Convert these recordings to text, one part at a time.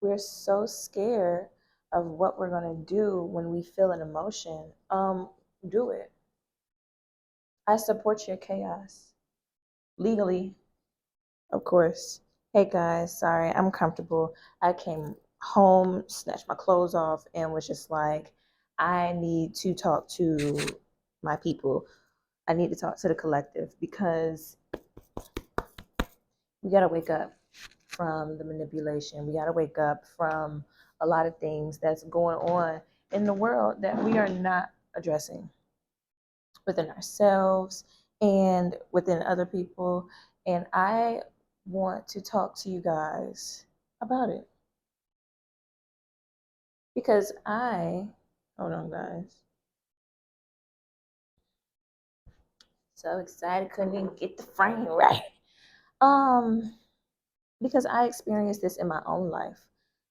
we're so scared of what we're going to do when we feel an emotion. Do it. I support your chaos. Legally, of course. Hey guys, sorry, I'm comfortable. I came home, snatched my clothes off, and was just like, I need to talk to my people. I need to talk to the collective because we got to wake up from the manipulation. We got to wake up from a lot of things that's going on in the world that we are not addressing within ourselves and within other people. And I want to talk to you guys about it because hold on, guys. So excited, couldn't even get the frame right. Um, because I experienced this in my own life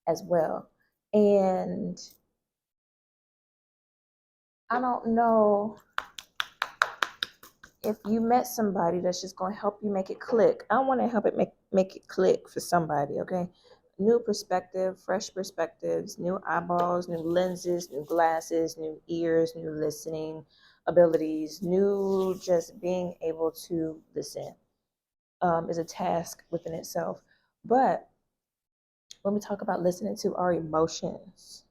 as well. And I don't know if you met somebody that's just going to help you make it click. I want to help it make it click for somebody, okay? New perspective, fresh perspectives, new eyeballs, new lenses, new glasses, new ears, new listening abilities, new just being able to listen is a task within itself. But when we talk about listening to our emotions,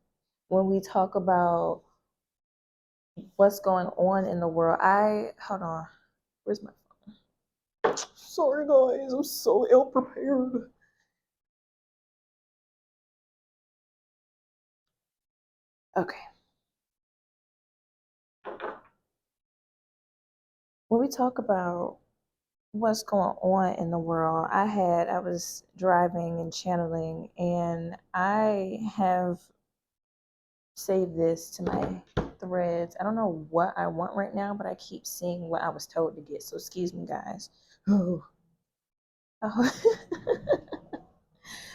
when we talk about what's going on in the world, hold on, where's my sorry, guys, I'm so ill prepared. Okay. When we talk about what's going on in the world, I was driving and channeling, and I have saved this to my threads. I don't know what I want right now, but I keep seeing what I was told to get. So excuse me, guys. Oh. Oh.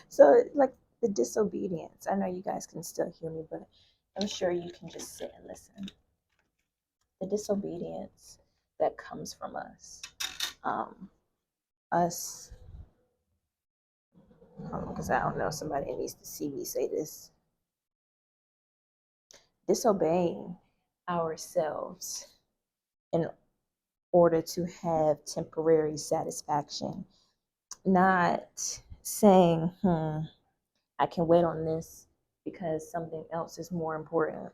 So, like the disobedience. I know you guys can still hear me, but I'm sure you can just sit and listen. The disobedience that comes from us. Um, us, because I don't know, somebody needs to see me say this. Disobeying ourselves in order to have temporary satisfaction. Not saying, I can wait on this because something else is more important.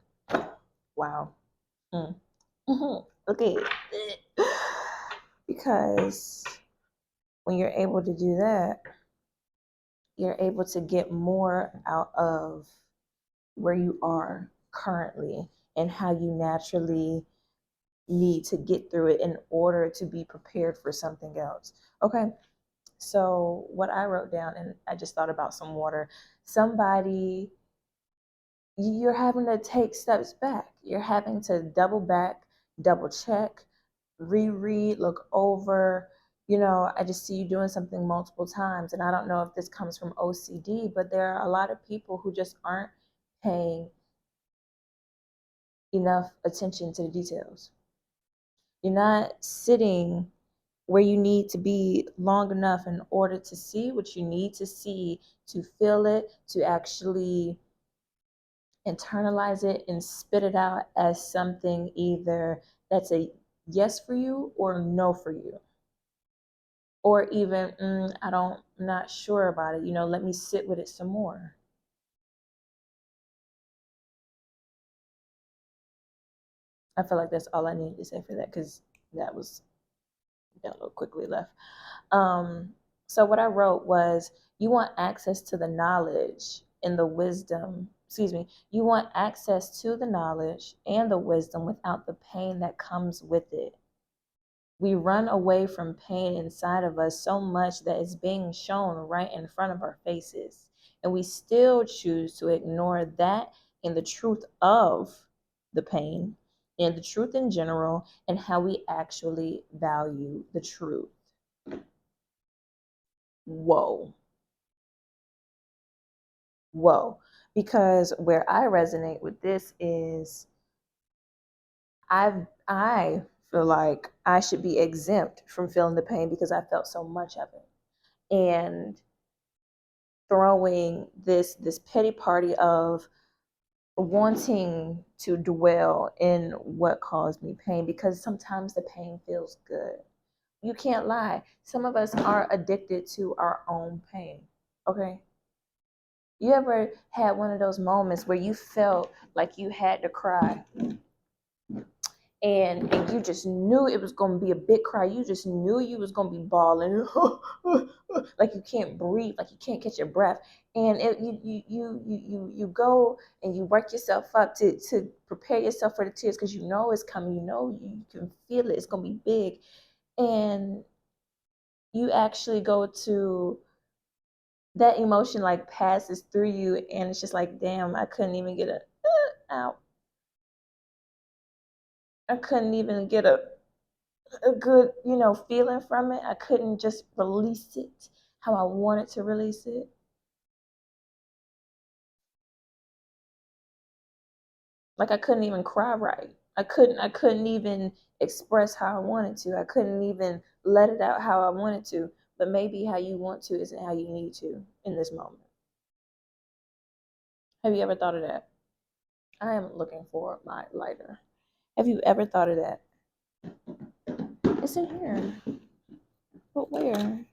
Wow. Okay. Because when you're able to do that, you're able to get more out of where you are currently and how you naturally need to get through it in order to be prepared for something else. Okay. So what I wrote down, and I just thought about some water. Somebody, you're having to take steps back. You're having to double back, double check, reread, look over. I just see you doing something multiple times. And I don't know if this comes from OCD, but there are a lot of people who just aren't paying enough attention to the details. You're not sitting where you need to be long enough in order to see what you need to see, to feel it, to actually internalize it and spit it out as something either that's a yes for you or no for you. Or even, I'm not sure about it. Let me sit with it some more. I feel like that's all I needed to say for that because that was a little quickly left. So what I wrote was, you want access to the knowledge and the wisdom. Excuse me. You want access to the knowledge and the wisdom without the pain that comes with it. We run away from pain inside of us so much that it's being shown right in front of our faces. And we still choose to ignore that and the truth of the pain and the truth in general and how we actually value the truth. Whoa. Whoa. Because where I resonate with this is I feel like I should be exempt from feeling the pain because I felt so much of it. And throwing this pity party of wanting to dwell in what caused me pain, because sometimes the pain feels good. You can't lie. Some of us are addicted to our own pain. Okay. You ever had one of those moments where you felt like you had to cry, and you just knew it was going to be a big cry. You just knew you was going to be bawling like you can't breathe, like you can't catch your breath. And you go and you work yourself up to prepare yourself for the tears, because you know it's coming. You know you can feel it. It's going to be big. And you actually go to that emotion, like passes through you, and it's just like, damn, I couldn't even get a out. I couldn't even get a good, feeling from it. I couldn't just release it how I wanted to release it. Like I couldn't even cry right. I couldn't even express how I wanted to. I couldn't even let it out how I wanted to. But maybe how you want to isn't how you need to in this moment. Have you ever thought of that? I am looking for my lighter. Have you ever thought of that? It's in here. But where?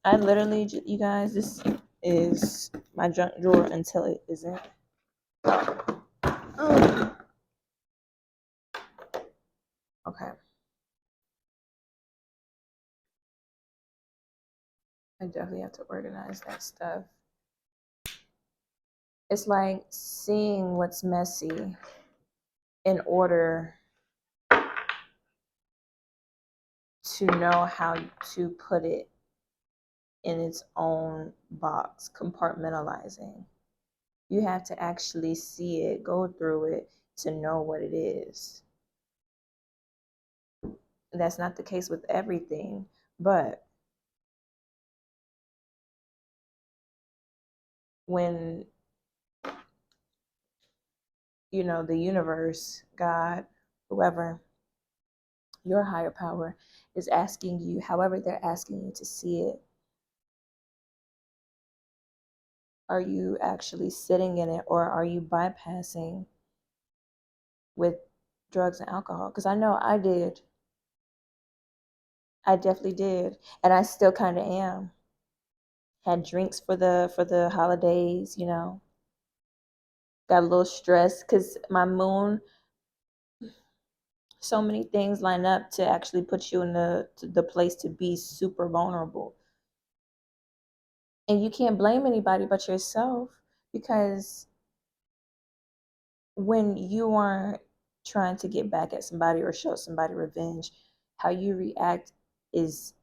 I literally, you guys, this is my junk drawer until it isn't. Oh. Okay. I definitely have to organize that stuff. It's like seeing what's messy in order to know how to put it in its own box, compartmentalizing. You have to actually see it, go through it to know what it is. That's not the case with everything, but when the universe, God, whoever, your higher power is asking you, however they're asking you to see it, are you actually sitting in it, or are you bypassing with drugs and alcohol? Because I know I did. I definitely did, and I still kind of am. Had drinks for the holidays, got a little stressed because my moon, so many things line up to actually put you in the place to be super vulnerable. And you can't blame anybody but yourself, because when you aren't trying to get back at somebody or show somebody revenge, how you react is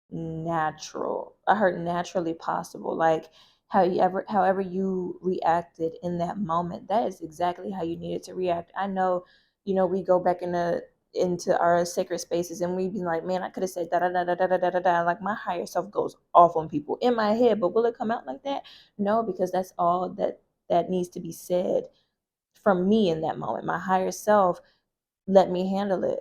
natural. I heard naturally possible. Like however you reacted in that moment, that is exactly how you needed to react. I know, we go back into our sacred spaces and we be like, man, I could have said da da da da da da da da. Like my higher self goes off on people in my head, but will it come out like that? No, because that's all that needs to be said from me in that moment. My higher self let me handle it.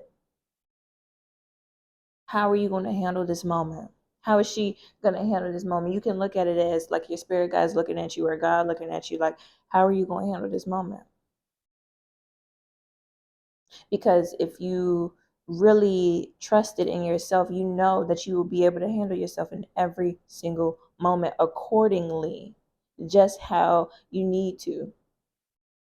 How are you going to handle this moment? How is she going to handle this moment? You can look at it as like your spirit guide's looking at you, or God looking at you. Like, how are you going to handle this moment? Because if you really trusted in yourself, you know that you will be able to handle yourself in every single moment accordingly, just how you need to,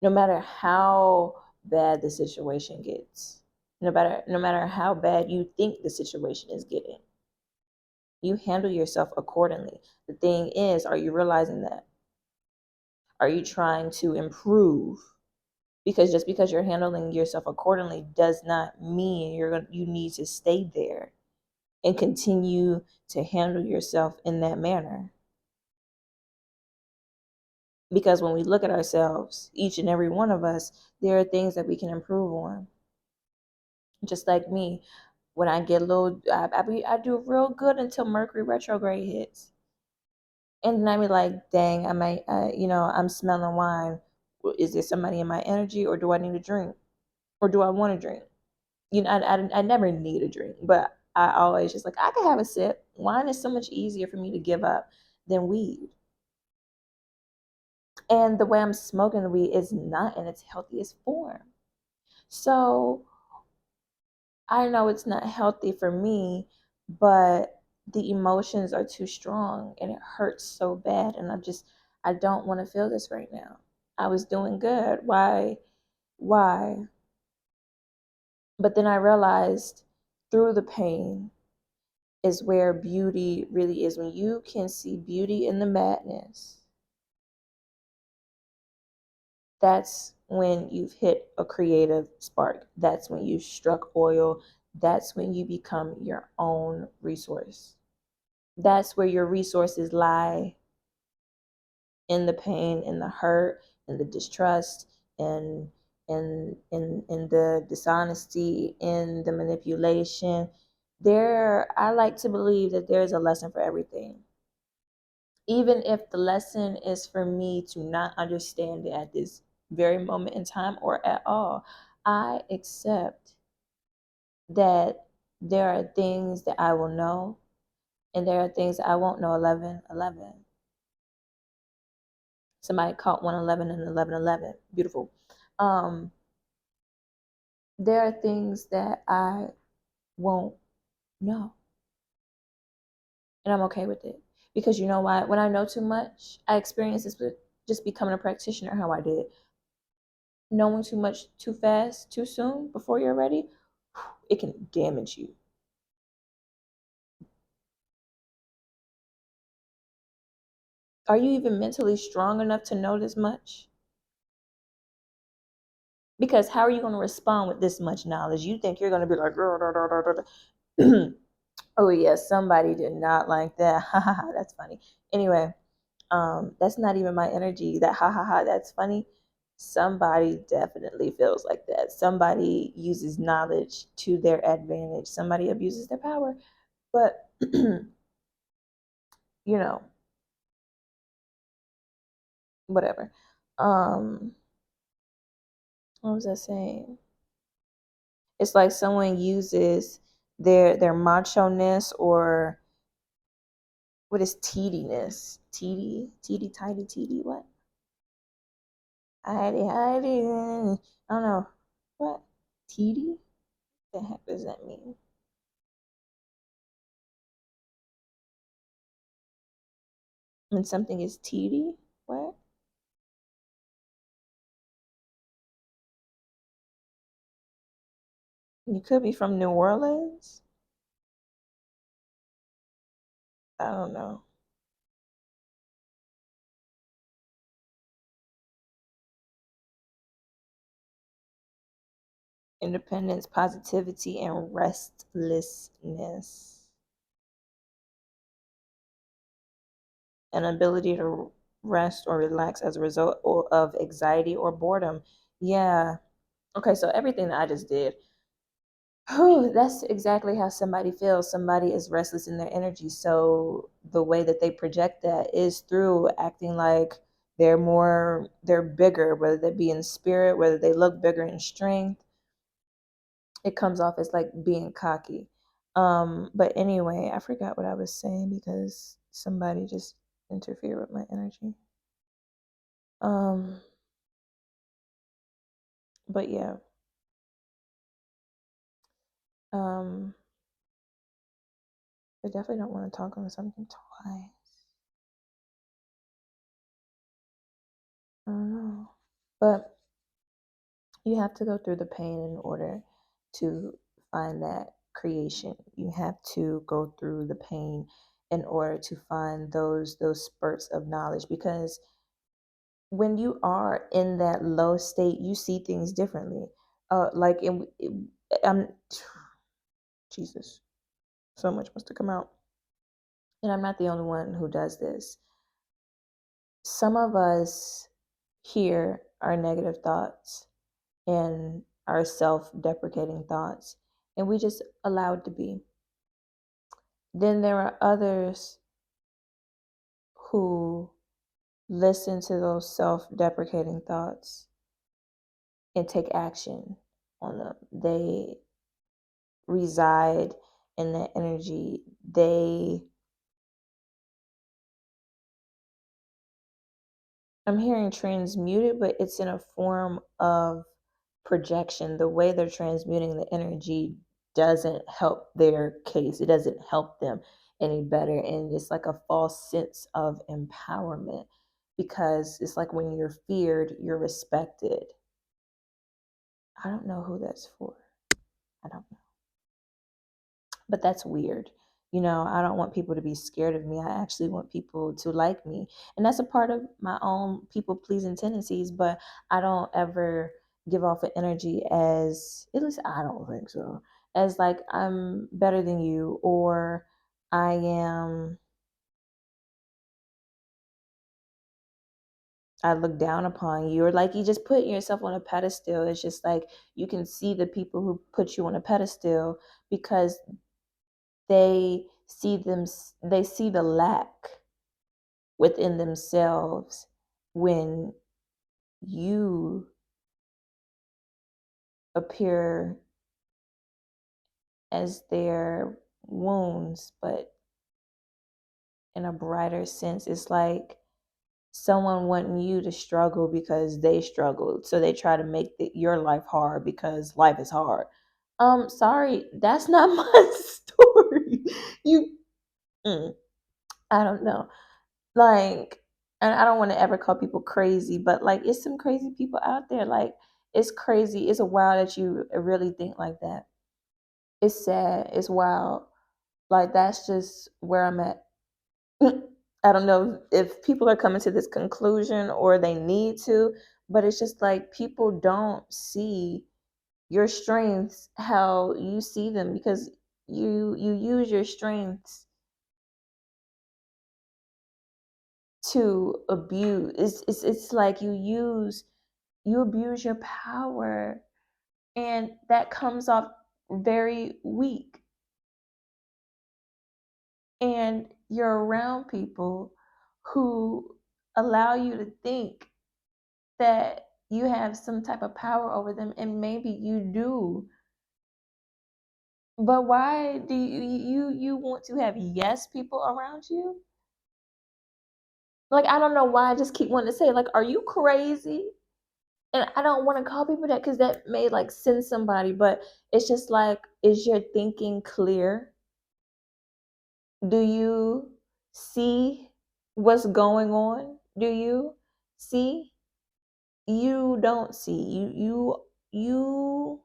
no matter how bad the situation gets, no matter how bad you think the situation is getting. You handle yourself accordingly. The thing is, are you realizing that? Are you trying to improve? Because just because you're handling yourself accordingly does not mean you need to stay there and continue to handle yourself in that manner. Because when we look at ourselves, each and every one of us, there are things that we can improve on. Just like me, when I get a little, I do real good until Mercury retrograde hits. And then I be like, dang, I might, I'm smelling wine. Is there somebody in my energy, or do I need a drink? Or do I want to drink? I never need a drink, but I always just like, I can have a sip. Wine is so much easier for me to give up than weed. And the way I'm smoking the weed is not in its healthiest form. So I know it's not healthy for me, but the emotions are too strong and it hurts so bad. And I don't want to feel this right now. I was doing good. Why? Why? But then I realized through the pain is where beauty really is. When you can see beauty in the madness, that's when you've hit a creative spark. That's when you struck oil. That's when you become your own resource. That's where your resources lie, in the pain, in the hurt, in the distrust, in in the dishonesty, in the manipulation. I like to believe that there's a lesson for everything. Even if the lesson is for me to not understand it at this very moment in time or at all, I accept that there are things that I will know and there are things that I won't know. 11:11. Somebody caught 111 and 11:11. Beautiful. Um, there are things that I won't know, and I'm okay with it because you know why? When I know too much, I experience this with just becoming a practitioner. How I did, knowing too much too fast, too soon, before you're ready, it can damage you. Are you even mentally strong enough to know this much? Because how are you going to respond with this much knowledge? You think you're going to be like, oh yeah, somebody did not like that. Ha ha ha, that's funny. Anyway, that's not even my energy. That ha ha ha, that's funny. Somebody definitely feels like that. Somebody uses knowledge to their advantage. Somebody abuses their power. But you know, whatever. Um, what was I saying? It's like someone uses their macho-ness, or what is teediness? Teedy, tidy, teedy, what? Heidi, Heidi. I don't know. What? Teedy? What the heck does that mean? When something is teedy? What? You could be from New Orleans? I don't know. Independence, positivity, and restlessness. An ability to rest or relax as a result of anxiety or boredom. Yeah. Okay, so everything that I just did, that's exactly how somebody feels. Somebody is restless in their energy. So the way that they project that is through acting like they're bigger, whether they be in spirit, whether they look bigger in strength. It comes off as like being cocky. But anyway, I forgot what I was saying because somebody just interfered with my energy. Um, but yeah. Um, I definitely don't want to talk on something twice. I don't know. But you have to go through the pain in order to find that creation. You have to go through the pain in order to find those spurts of knowledge, because when you are in that low state, you see things differently. Like I'm Jesus, so much must have come out, and I'm not the only one who does this. Some of us hear our negative thoughts and our self-deprecating thoughts, and we just allow it to be. Then there are others who listen to those self-deprecating thoughts and take action on them. They reside in that energy. They I'm hearing transmuted, but it's in a form of projection. The way they're transmuting the energy doesn't help their case. It doesn't help them any better. And it's like a false sense of empowerment, because it's like when you're feared, you're respected. I don't know who that's for. I don't know. But that's weird. I don't want people to be scared of me. I actually want people to like me. And that's a part of my own people pleasing tendencies, but I don't ever give off an energy as, at least I don't think so, as like I'm better than you, or I am, I look down upon you, or like you just put yourself on a pedestal. It's just like you can see the people who put you on a pedestal because they they see the lack within themselves when you appear as their wounds, but in a brighter sense. It's like someone wanting you to struggle because they struggled, so they try to make your life hard because life is hard. Sorry, that's not my story. You I don't know. Like, and I don't want to ever call people crazy, but like it's some crazy people out there. Like, it's crazy. It's a wild that you really think like that. It's sad. It's wild. Like, that's just where I'm at. I don't know if people are coming to this conclusion or they need to, but it's just like people don't see your strengths how you see them, because you use your strengths to abuse. It's like you abuse your power, and that comes off very weak, and you're around people who allow you to think that you have some type of power over them, and maybe you do, but why do you want to have yes people around you? Like, I don't know why I just keep wanting to say, like, are you crazy? And I don't want to call people that because that may like send somebody, but it's just like, is your thinking clear? Do you see what's going on? Do you see? You don't see. You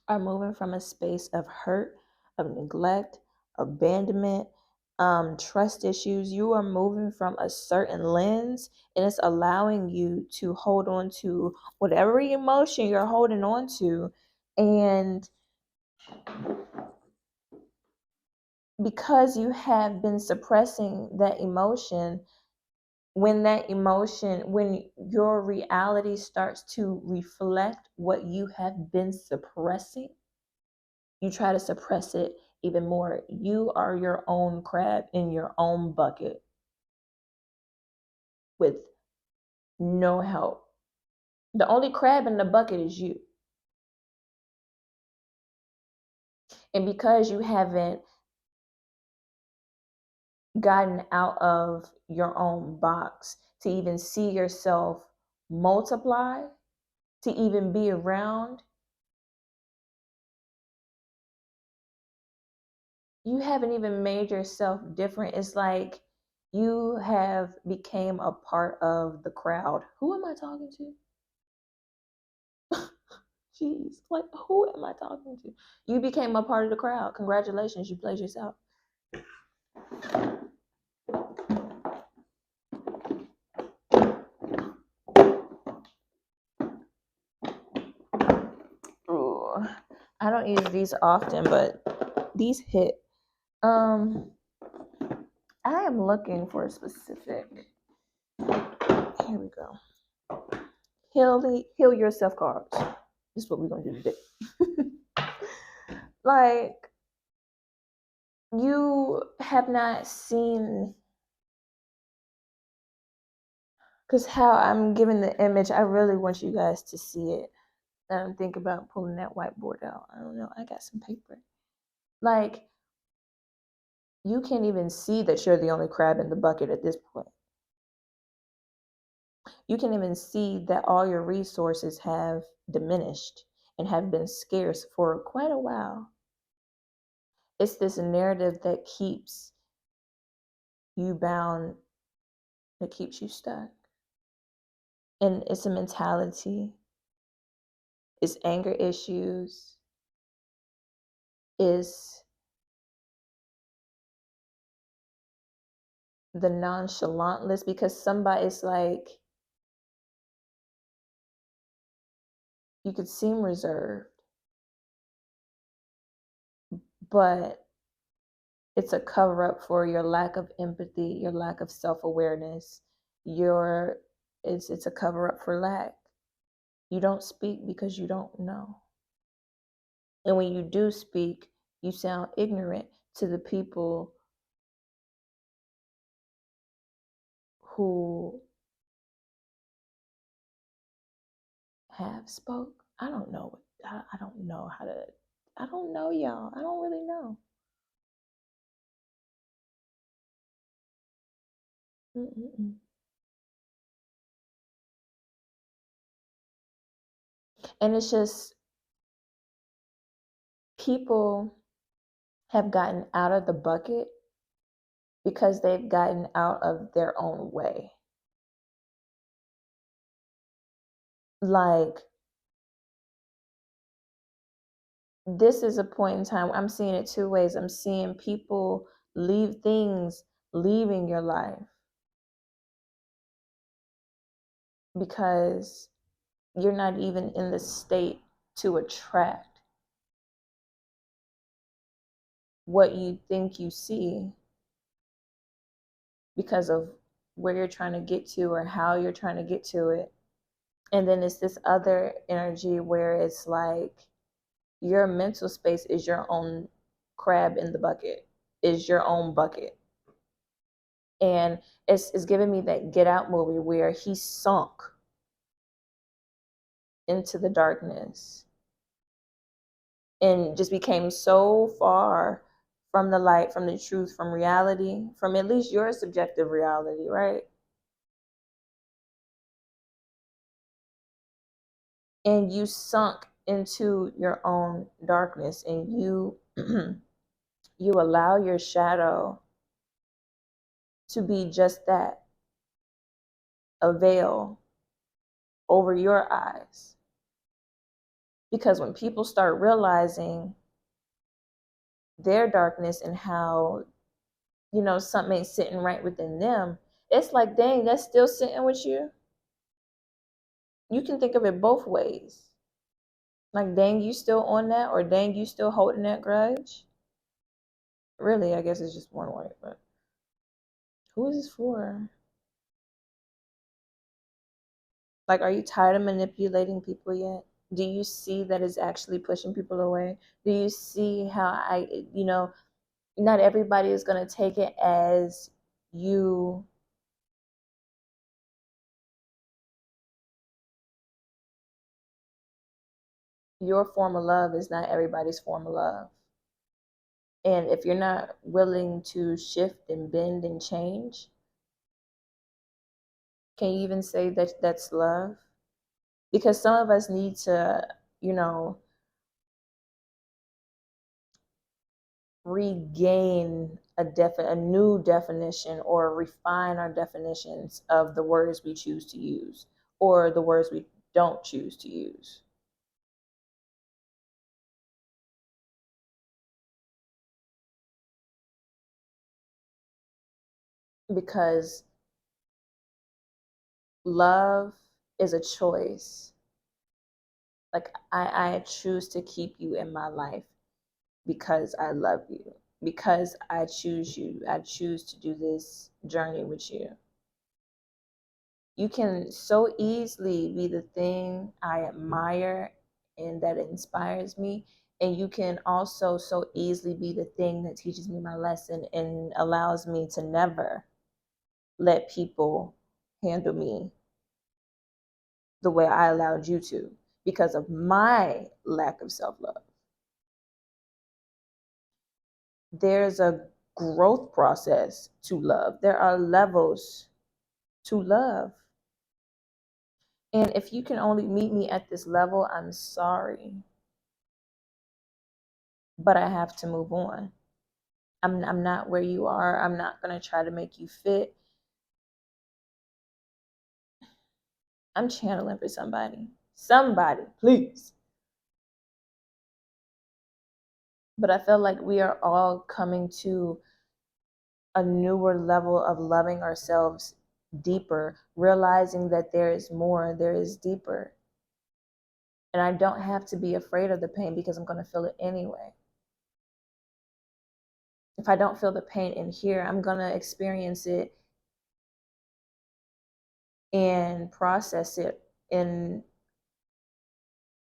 are moving from a space of hurt, of neglect, abandonment, trust issues. You are moving from a certain lens, and it's allowing you to hold on to whatever emotion you're holding on to. And because you have been suppressing that emotion, when your reality starts to reflect what you have been suppressing, you try to suppress it even more. You are your own crab in your own bucket with no help. The only crab in the bucket is you. And because you haven't gotten out of your own box to even see yourself multiply, to even be around, you haven't even made yourself different. It's like you have became a part of the crowd. Who am I talking to? Jeez, like, who am I talking to? You became a part of the crowd. Congratulations, you played yourself. Ooh, I don't use these often, but these hit. I am looking for a specific. Here we go. Heal yourself cards. This is what we're gonna do today. Like, you have not seen, because how I'm giving the image, I really want you guys to see it. Think about pulling that whiteboard out. I don't know. I got some paper. Like, you can't even see that you're the only crab in the bucket at this point. You can even see that all your resources have diminished and have been scarce for quite a while. It's this narrative that keeps you bound, that keeps you stuck. And it's a mentality, it's anger issues, it's the nonchalantness, because somebody's like, you could seem reserved, but it's a cover up for your lack of empathy, your lack of self-awareness, your it's a cover up for lack. You don't speak because you don't know. And when you do speak, you sound ignorant to the people who have spoke. I don't know. I don't know how to. I don't know, y'all. I don't really know. Mm-mm-mm. And it's just people have gotten out of the bucket because they've gotten out of their own way. Like, this is a point in time, I'm seeing it two ways. I'm seeing people leave things leaving your life because you're not even in the state to attract what you think you see because of where you're trying to get to or how you're trying to get to it. And then it's this other energy where it's like your mental space is your own crab in the bucket, is your own bucket. And it's giving me that Get Out movie where he sunk into the darkness and just became so far from the light, from the truth, from reality, from at least your subjective reality, right? And you sunk into your own darkness, and you you allow your shadow to be just that, a veil over your eyes. Because when people start realizing their darkness and how, something ain't sitting right within them, it's like, dang, that's still sitting with you. You can think of it both ways. Like, dang, you still on that, or dang, you still holding that grudge. Really, I guess it's just one way, but who is this for? Like, are you tired of manipulating people yet? Do you see that it's actually pushing people away? Do you see how not everybody is going to take it as you your form of love is not everybody's form of love. And if you're not willing to shift and bend and change, can you even say that that's love? Because some of us need to, you know, regain a new definition or refine our definitions of the words we choose to use or the words we don't choose to use. Because love is a choice. Like, I choose to keep you in my life because I love you, because I choose you. I choose to do this journey with you. You can so easily be the thing I admire and that inspires me. And you can also so easily be the thing that teaches me my lesson and allows me to never let people handle me the way I allowed you to because of my lack of self love. There's a growth process to love, there are levels to love. And if you can only meet me at this level, I'm sorry. But I have to move on. I'm not where you are. I'm not going to try to make you fit. I'm channeling for somebody. Somebody, please. But I feel like we are all coming to a newer level of loving ourselves deeper, realizing that there is more, there is deeper. And I don't have to be afraid of the pain because I'm going to feel it anyway. If I don't feel the pain in here, I'm going to experience it and process it in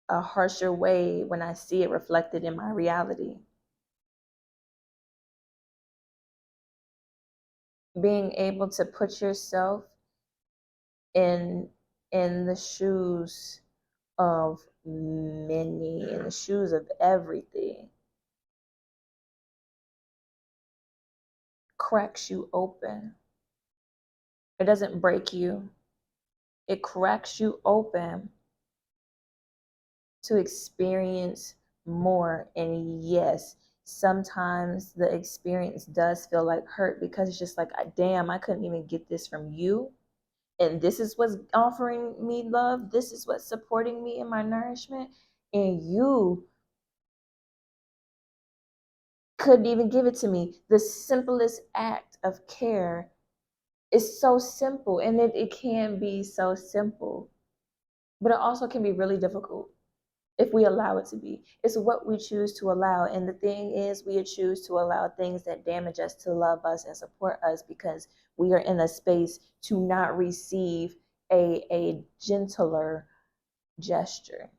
a harsher way when I see it reflected in my reality. Being able to put yourself in the shoes of many, in the shoes of everything, cracks you open. It doesn't break you. It cracks you open to experience more. And yes, sometimes the experience does feel like hurt because it's just like, damn, I couldn't even get this from you. And this is what's offering me love. This is what's supporting me in my nourishment. And you couldn't even give it to me. The simplest act of care is so simple. And it can be so simple. But it also can be really difficult if we allow it to be. It's what we choose to allow. And the thing is, we choose to allow things that damage us to love us and support us because we are in a space to not receive a gentler gesture,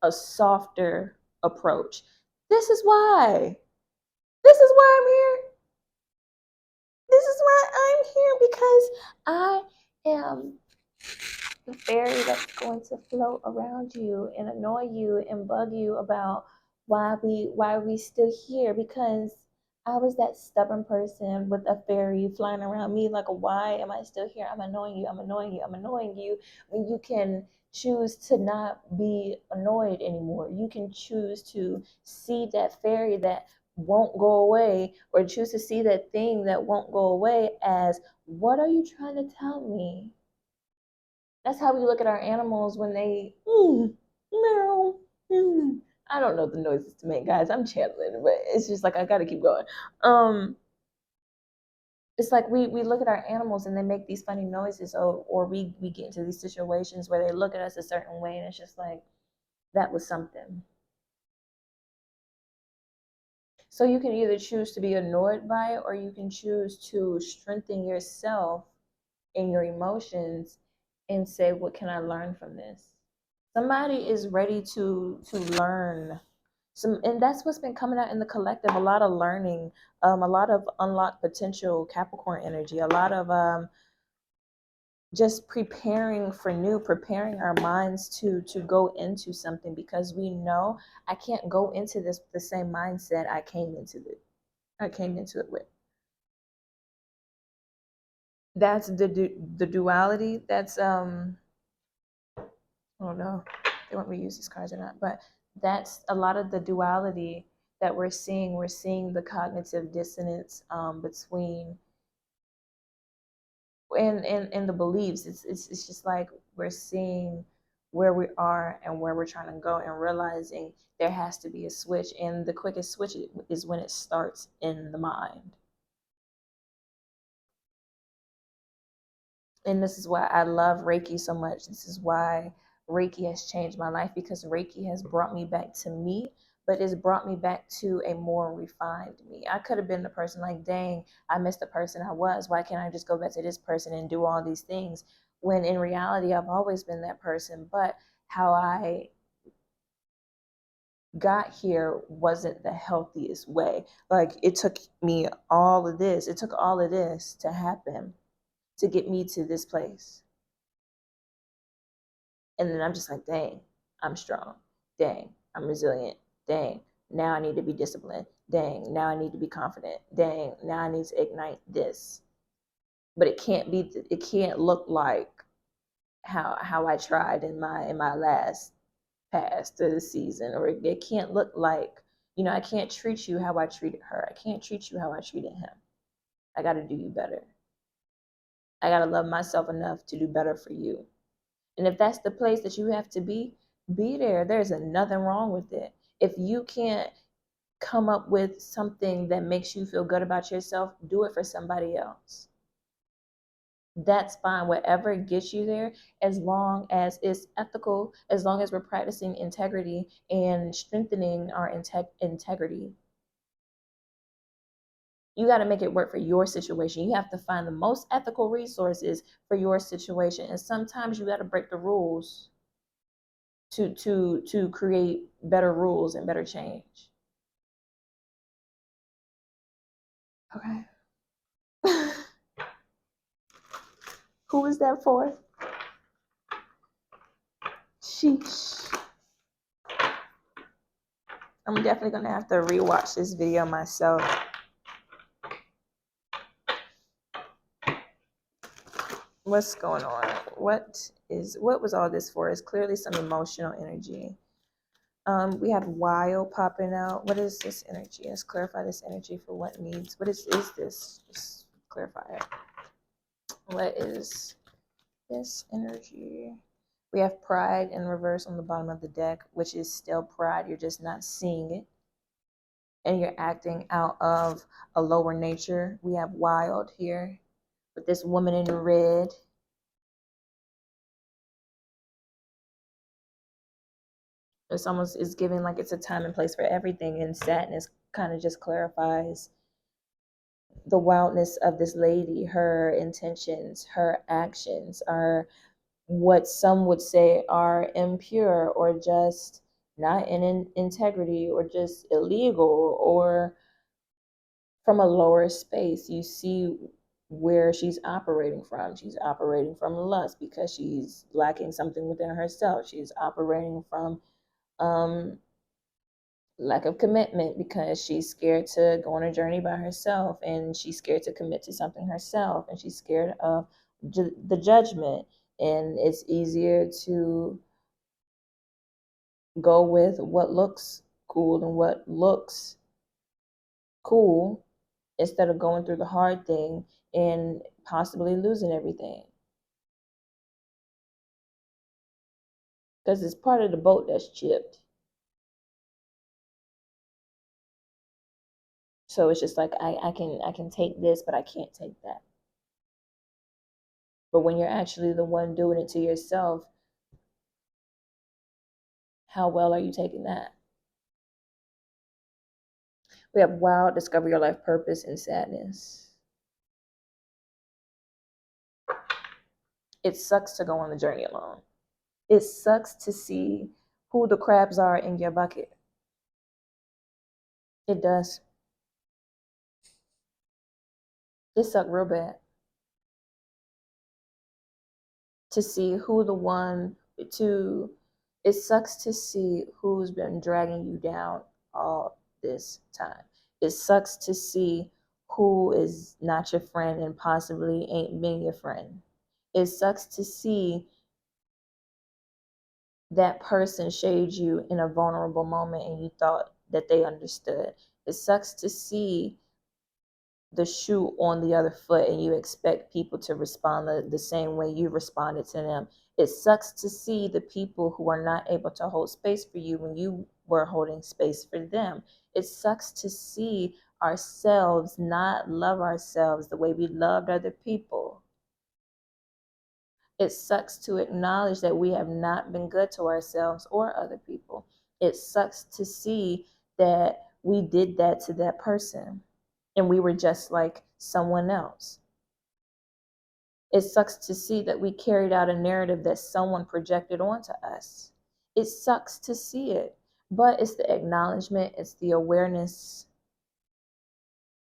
a softer approach. This is why. This is why I'm here. This is why I'm here, because I am the fairy that's going to float around you and annoy you and bug you about why we still here, because I was that stubborn person with a fairy flying around me like, why am I still here? I'm annoying you, I'm annoying you, I'm annoying you. When you can choose to not be annoyed anymore. You can choose to see that fairy that won't go away, or choose to see that thing that won't go away as, what are you trying to tell me? That's how we look at our animals when they meow. I don't know the noises to make, guys. I'm channeling, but it's just like I gotta keep going. It's like we look at our animals and they make these funny noises, or we get into these situations where they look at us a certain way, and it's just like, that was something. So you can either choose to be annoyed by it, or you can choose to strengthen yourself in your emotions and say, what can I learn from this? Somebody is ready to learn some, and that's what's been coming out in the collective. A lot of learning, a lot of unlocked potential Capricorn energy, a lot of just preparing for new, preparing our minds to go into something, because we know I can't go into this with the same mindset I came into it with. That's the duality. That's I don't know if they want me to use these cards or not, but that's a lot of the duality that we're seeing. We're seeing the cognitive dissonance between and the beliefs. It's just like we're seeing where we are and where we're trying to go, and realizing there has to be a switch. And the quickest switch is when it starts in the mind. And this is why I love Reiki so much. This is why Reiki has changed my life, because Reiki has brought me back to me, but it's brought me back to a more refined me. I could have been the person like, dang, I missed the person I was. Why can't I just go back to this person and do all these things? When in reality, I've always been that person. But how I got here wasn't the healthiest way. Like, it took me all of this. It took all of this to happen to get me to this place. And then I'm just like, dang, I'm strong. Dang, I'm resilient. Dang, now I need to be disciplined. Dang, now I need to be confident. Dang, now I need to ignite this. But it can't look like how I tried in my last past the season, or it can't look like, I can't treat you how I treated her. I can't treat you how I treated him. I got to do you better. I got to love myself enough to do better for you. And if that's the place that you have to be there. There's nothing wrong with it. If you can't come up with something that makes you feel good about yourself, do it for somebody else. That's fine. Whatever gets you there, as long as it's ethical, as long as we're practicing integrity and strengthening our integrity. You got to make it work for your situation. You have to find the most ethical resources for your situation. And sometimes you got to break the rules to create better rules and better change. Okay. Who is that for? Sheesh. I'm definitely gonna have to rewatch this video myself. What's going on? What was all this for? It's clearly some emotional energy. We have wild popping out. What is this energy? Let's clarify this energy for what needs. What is this? Just clarify it. What is this energy? We have pride in reverse on the bottom of the deck, which is still pride. You're just not seeing it. And you're acting out of a lower nature. We have wild here with this woman in red. It's giving like it's a time and place for everything. And sadness kind of just clarifies the wildness of this lady. Her intentions, her actions are what some would say are impure, or just not in integrity, or just illegal, or from a lower space. You see where she's operating from. She's operating from lust because she's lacking something within herself. She's operating from lack of commitment because she's scared to go on a journey by herself, and she's scared to commit to something herself, and she's scared of the judgment. And it's easier to go with what looks cool and what looks cool instead of going through the hard thing and possibly losing everything. Because it's part of the boat that's chipped. So it's just like I can take this, but I can't take that. But when you're actually the one doing it to yourself, how well are you taking that? We have wild, discover your life purpose, and sadness. It sucks to go on the journey alone. It sucks to see who the crabs are in your bucket. It does. It sucks real bad. To see who the one to, it sucks to see who's been dragging you down all this time. It sucks to see who is not your friend and possibly ain't been your friend. It sucks to see that person shade you in a vulnerable moment and you thought that they understood. It sucks to see the shoe on the other foot and you expect people to respond the same way you responded to them. It sucks to see the people who are not able to hold space for you when you were holding space for them. It sucks to see ourselves not love ourselves the way we loved other people. It sucks to acknowledge that we have not been good to ourselves or other people. It sucks to see that we did that to that person and we were just like someone else. It sucks to see that we carried out a narrative that someone projected onto us. It sucks to see it, but it's the acknowledgement, it's the awareness.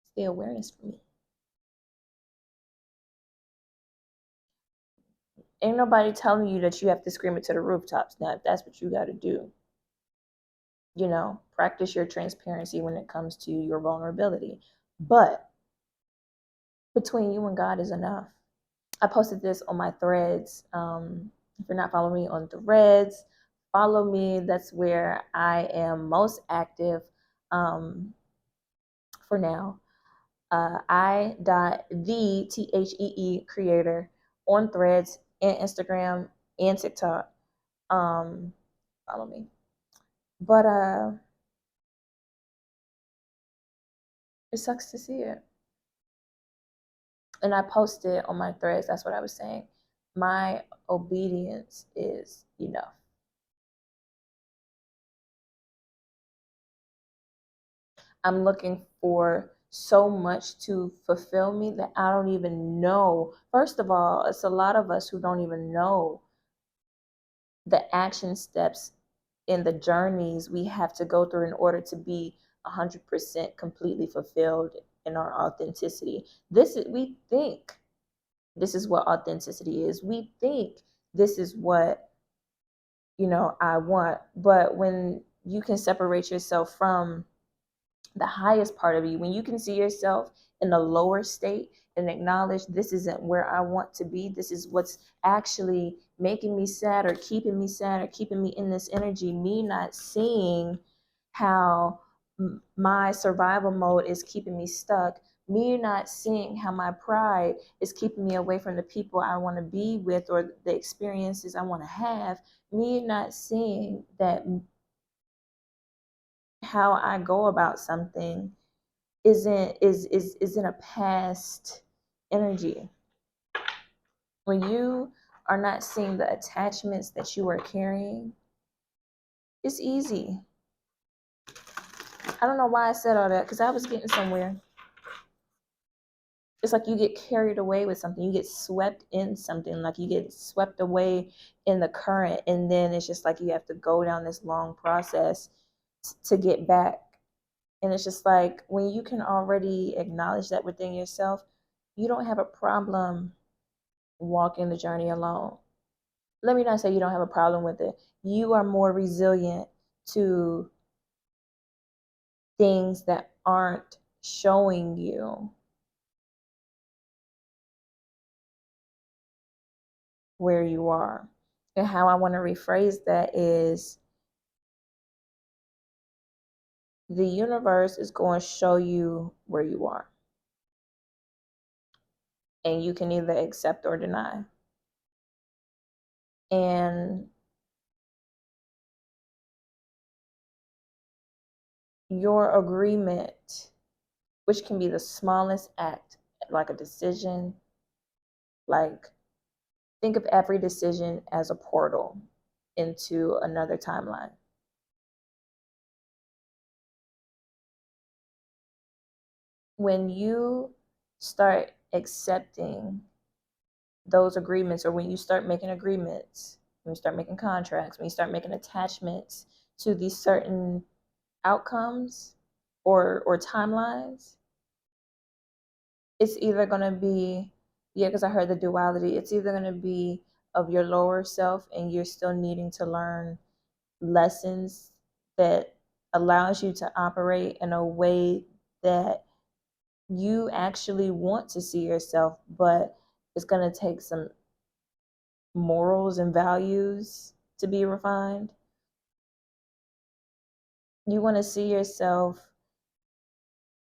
It's the awareness for me. Ain't nobody telling you that you have to scream it to the rooftops. Now, if that's what you got to do, practice your transparency when it comes to your vulnerability. But between you and God is enough. I posted this on my threads If you're not following me on Threads, follow me. That's where I am most active for now. I.the creator on Threads and Instagram and TikTok. Follow me. But it sucks to see it. And I posted on my Threads, that's what I was saying. My obedience is enough. I'm looking for so much to fulfill me that I don't even know. First of all, it's a lot of us who don't even know the action steps in the journeys we have to go through in order to be 100% completely fulfilled in our authenticity. We think this is what authenticity is. We think this is what, I want. But when you can separate yourself from the highest part of you, when you can see yourself in the lower state and acknowledge this isn't where I want to be, this is what's actually making me sad or keeping me sad or keeping me in this energy, me not seeing how my survival mode is keeping me stuck, me not seeing how my pride is keeping me away from the people I want to be with or the experiences I want to have, me not seeing that how I go about something isn't a past energy. When you are not seeing the attachments that you are carrying, it's easy. I don't know why I said all that, because I was getting somewhere. It's like you get carried away with something, you get swept in something, like you get swept away in the current, and then it's just like you have to go down this long process to get back. And it's just like when you can already acknowledge that within yourself, you don't have a problem walking the journey alone. Let me not say you don't have a problem with it. You are more resilient to things that aren't showing you where you are. And how I want to rephrase that is the universe is going to show you where you are. And you can either accept or deny. And your agreement, which can be the smallest act, like a decision, like think of every decision as a portal into another timeline. When you start accepting those agreements, or when you start making agreements, when you start making contracts, when you start making attachments to these certain outcomes or timelines, it's either going to be, yeah, because I heard the duality, it's either going to be of your lower self and you're still needing to learn lessons that allows you to operate in a way that you actually want to see yourself, but it's going to take some morals and values to be refined. You want to see yourself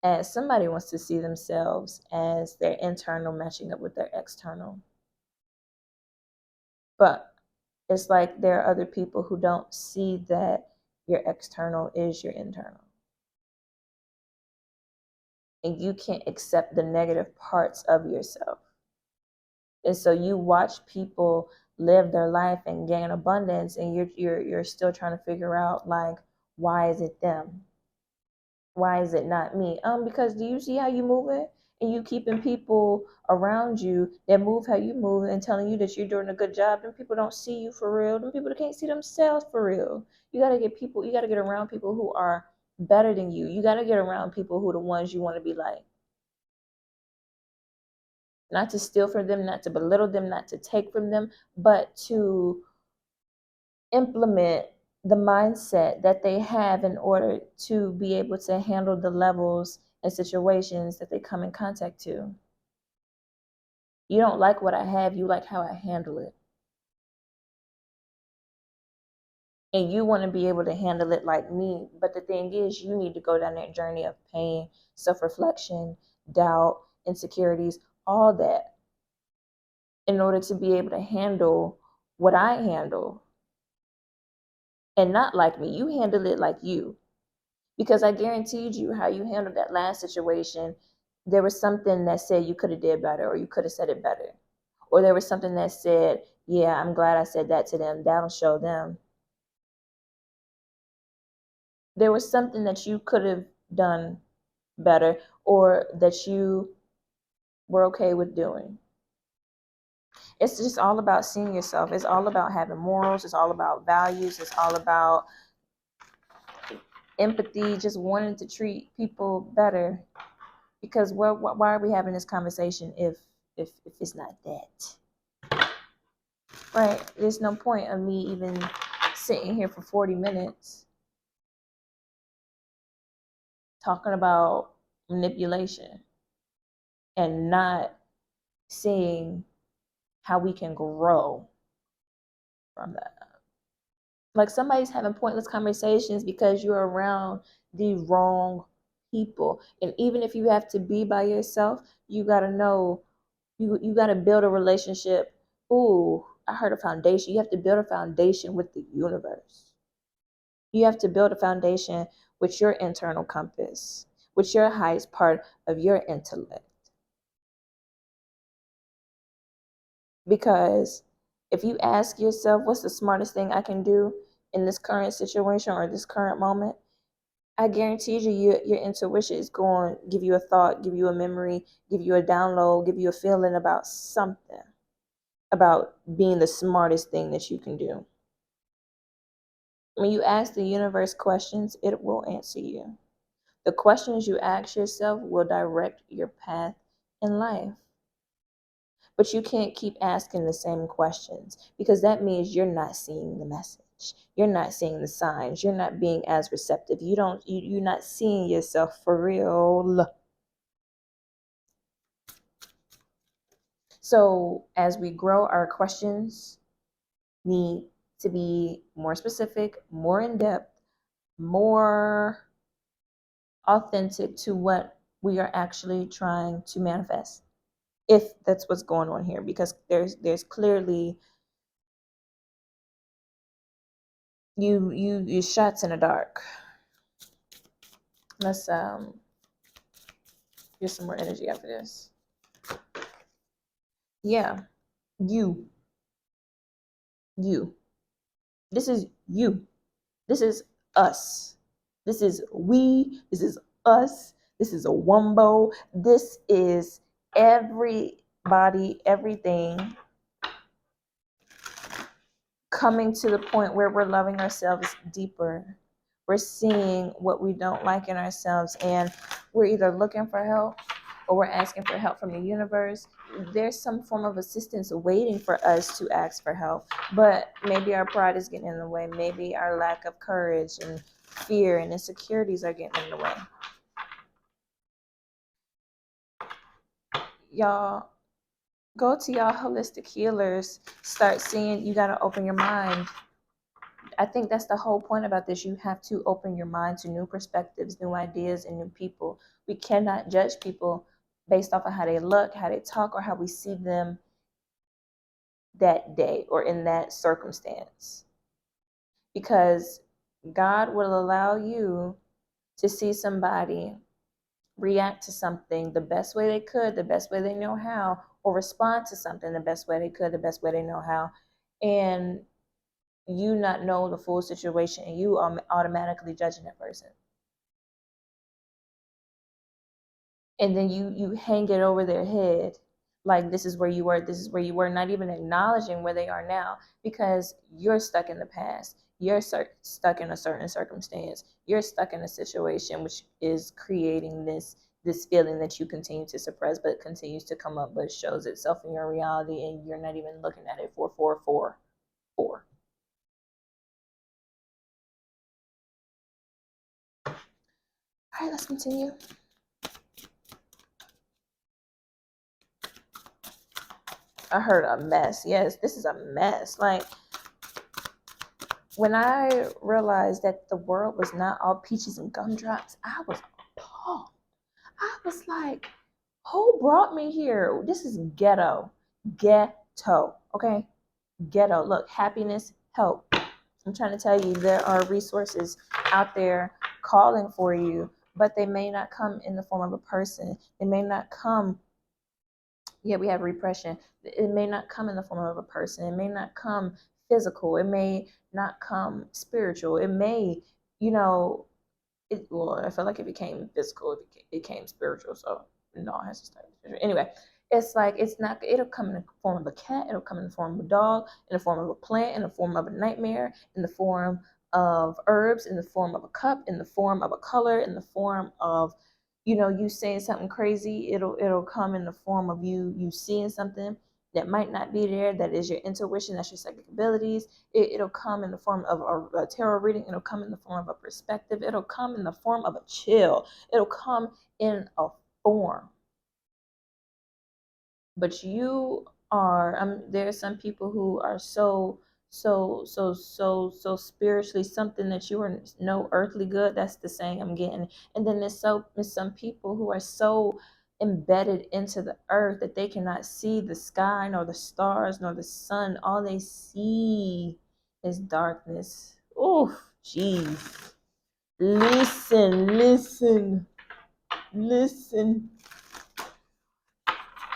as somebody wants to see themselves as their internal matching up with their external. But it's like there are other people who don't see that your external is your internal. And you can't accept the negative parts of yourself. And so you watch people live their life and gain abundance, and you're still trying to figure out, like, why is it them? Why is it not me? Because do you see how you move it? And you keeping people around you that move how you move and telling you that you're doing a good job. Them people don't see you for real. Them people that can't see themselves for real. You gotta get around people who are better than you. You gotta get around people who are the ones you want to be like. Not to steal from them, not to belittle them, not to take from them, but to implement the mindset that they have in order to be able to handle the levels and situations that they come in contact to. You don't like what I have, you like how I handle it. and you want to be able to handle it like me. But the thing is, you need to go down that journey of pain, self-reflection, doubt, insecurities, all that, in order to be able to handle what I handle. And not like me. You handle it like you. Because I guaranteed you how you handled that last situation, there was something that said you could have did better, or you could have said it better. Or there was something that said, yeah, I'm glad I said that to them. That'll show them. There was something that you could have done better, or that you were okay with doing. It's just all about seeing yourself. It's all about having morals. It's all about values. It's all about empathy, just wanting to treat people better. Because why are we having this conversation if it's not that? Right? There's no point of me even sitting here for 40 minutes talking about manipulation and not seeing how we can grow from that. Like, somebody's having pointless conversations because you're around the wrong people. And even if you have to be by yourself, you got to know, you got to build a relationship. Ooh, I heard a foundation. You have to build a foundation with the universe. You have to build a foundation with your internal compass, with your highest part of your intellect. Because if you ask yourself, what's the smartest thing I can do in this current situation or this current moment, I guarantee you, your intuition is going to give you a thought, give you a memory, give you a download, give you a feeling about something, about being the smartest thing that you can do. When you ask the universe questions, it will answer you. The questions you ask yourself will direct your path in life. But you can't keep asking the same questions, because that means you're not seeing the message. You're not seeing the signs. You're not being as receptive. You're not seeing yourself for real. So as we grow, our questions need to be more specific, more in depth, more authentic to what we are actually trying to manifest, if that's what's going on here. Because there's clearly you shots in the dark. Let's get some more energy after this. Yeah, you. This is you. This is us. This is we. This is us. This is a wumbo. This is everybody, everything coming to the point where we're loving ourselves deeper. We're seeing what we don't like in ourselves, and we're either looking for help or we're asking for help from the universe. There's some form of assistance waiting for us to ask for help, but maybe our pride is getting in the way. Maybe our lack of courage and fear and insecurities are getting in the way. Y'all, go to y'all holistic healers. Start seeing, you got to open your mind. I think that's the whole point about this. You have to open your mind to new perspectives, new ideas, and new people. We cannot judge people based off of how they look, how they talk, or how we see them that day or in that circumstance. Because God will allow you to see somebody react to something the best way they could, the best way they know how, or respond to something the best way they could, the best way they know how. And you not know the full situation, and you are automatically judging that person. And then you hang it over their head like this is where you were, this is where you were, not even acknowledging where they are now, because you're stuck in the past. You're stuck in a certain circumstance. You're stuck in a situation which is creating this feeling that you continue to suppress, but continues to come up, but shows itself in your reality, and you're not even looking at it for 444. All right, let's continue. I heard a mess. Yes, this is a mess. Like, when I realized that the world was not all peaches and gumdrops, I was appalled. I was like, who brought me here? This is ghetto. Ghetto. Okay? Ghetto. Look, happiness, help. I'm trying to tell you, there are resources out there calling for you, but they may not come in the form of a person. They may not come. Yeah, we have repression. It may not come in the form of a person. It may not come physical. It may not come spiritual. It may, you know, well, I feel like it became physical, it became spiritual. So no, it has to start spiritual. Anyway, it's like it's not. It'll come in the form of a cat. It'll come in the form of a dog. In the form of a plant. In the form of a nightmare. In the form of herbs. In the form of a cup. In the form of a color. In the form of, you saying something crazy. It'll come in the form of you seeing something that might not be there. That is your intuition. That's your psychic abilities. It'll come in the form of a tarot reading. It'll come in the form of a perspective. It'll come in the form of a chill. It'll come in a form. But you are, there are some people who are so spiritually something that you are no earthly good. That's the saying I'm getting. And then there's some people who are so embedded into the earth that they cannot see the sky nor the stars nor the sun. All they see is darkness. Oh, jeez. Listen.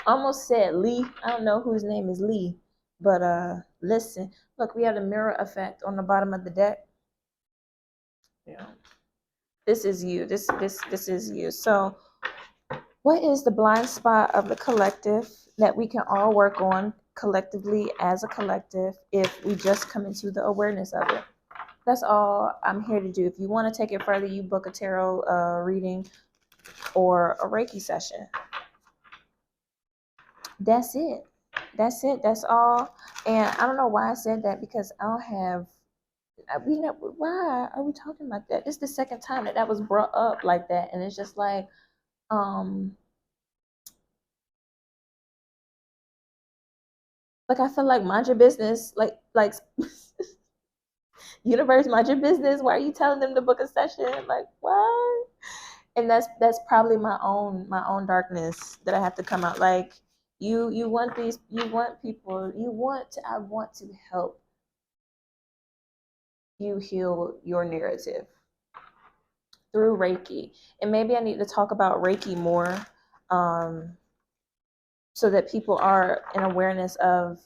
Almost said Lee. I don't know whose name is Lee, but listen. Look, we have the mirror effect on the bottom of the deck. Yeah. This is you. This is you. So, what is the blind spot of the collective that we can all work on collectively as a collective if we just come into the awareness of it? That's all I'm here to do. If you want to take it further, you book a tarot reading or a Reiki session. That's it. That's all. And I don't know why I said that, because I don't have. Why are we talking about that? This is the second time that was brought up like that, and it's just like, I feel like mind your business, like universe, mind your business. Why are you telling them to book a session? Like what? And that's probably my own darkness that I have to come out. Like you want people, I want to help you heal your narrative through Reiki. And maybe I need to talk about Reiki more, so that people are in awareness of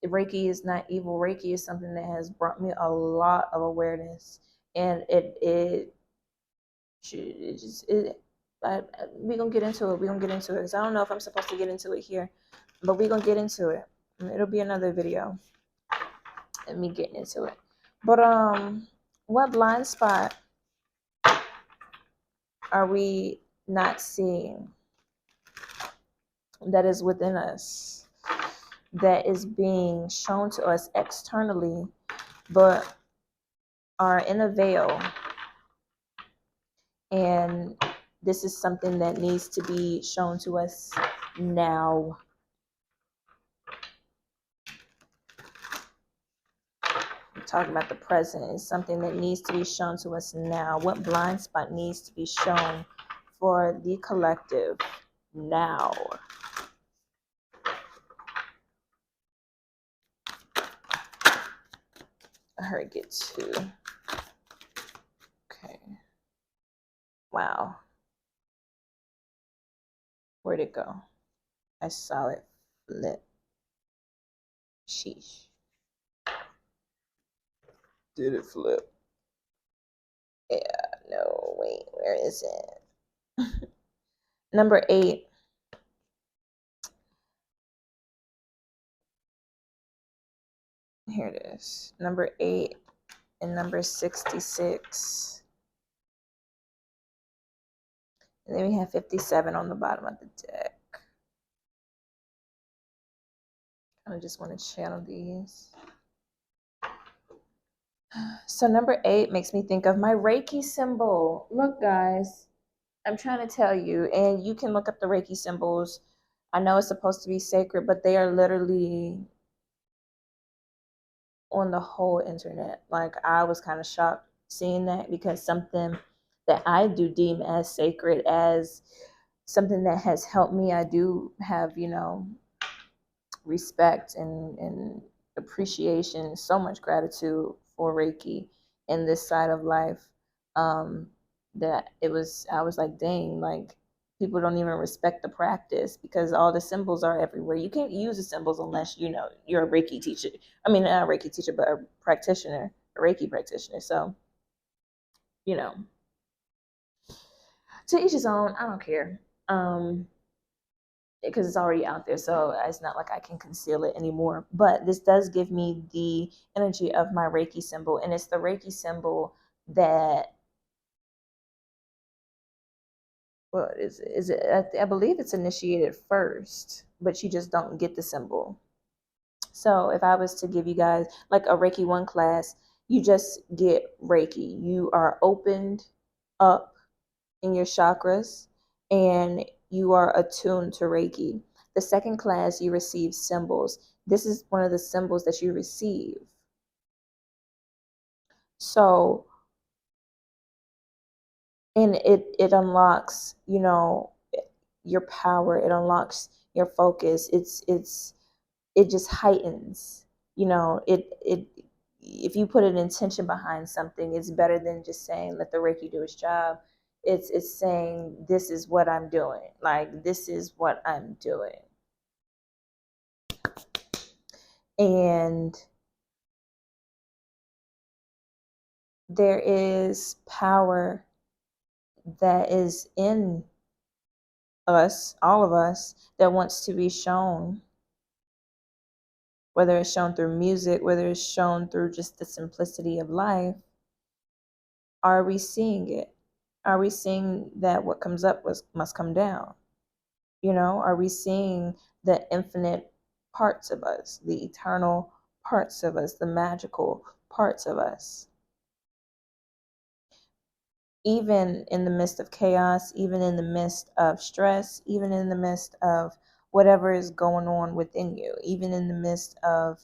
Reiki is not evil. Reiki is something that has brought me a lot of awareness, and we're gonna get into it. We're gonna get into it because I don't know if I'm supposed to get into it here, but we're gonna get into it. It'll be another video and me getting into it. But what blind spot are we not seeing that is within us, that is being shown to us externally, but are in a veil? And this is something that needs to be shown to us now. I'm talking about the present. It's something that needs to be shown to us now. What blind spot needs to be shown for the collective now? I heard get two. Okay. Wow. Where'd it go? I saw it flip. Sheesh. Did it flip? Yeah, no, wait, where is it? Number 8. Here it is. Number 8 and number 66. And then we have 57 on the bottom of the deck. I just want to channel these. So number 8 makes me think of my Reiki symbol. Look, guys, I'm trying to tell you, and you can look up the Reiki symbols. I know it's supposed to be sacred, but they are literally on the whole internet. Like, I was kind of shocked seeing that, because something that I do deem as sacred, as something that has helped me, I do have, respect and appreciation, so much gratitude for Reiki in this side of life. Um, that I was like, dang, like, people don't even respect the practice, because all the symbols are everywhere. You can't use the symbols unless you're a Reiki teacher. I mean, not a Reiki teacher, but a practitioner, a Reiki practitioner. So, you know, to each his own. I don't care. Because it's already out there, so it's not like I can conceal it anymore. But this does give me the energy of my Reiki symbol, and it's the Reiki symbol that, well, is it? I believe it's initiated first, but you just don't get the symbol. So if I was to give you guys like a Reiki 1 class, you just get Reiki. You are opened up in your chakras, and you are attuned to Reiki. The second class, you receive symbols. This is one of the symbols that you receive. So, and it unlocks, your power. It unlocks your focus. It just heightens, it if you put an intention behind something, it's better than just saying let the Reiki do its job. It's saying, this is what I'm doing. Like, this is what I'm doing. And there is power that is in us, all of us, that wants to be shown, whether it's shown through music, whether it's shown through just the simplicity of life. Are we seeing it? Are we seeing that what comes up must come down? Are we seeing the infinite parts of us, the eternal parts of us, the magical parts of us? Even in the midst of chaos, even in the midst of stress, even in the midst of whatever is going on within you, even in the midst of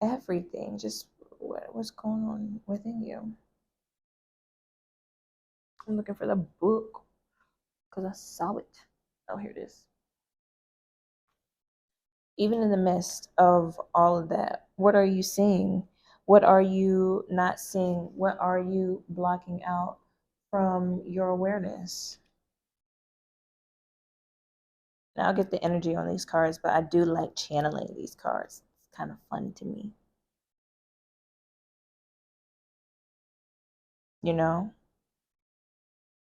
everything, just what's going on within you. I'm looking for the book because I saw it. Oh, here it is. Even in the midst of all of that, what are you seeing? What are you not seeing? What are you blocking out from your awareness? Now, I'll get the energy on these cards, but I do like channeling these cards. It's kind of fun to me.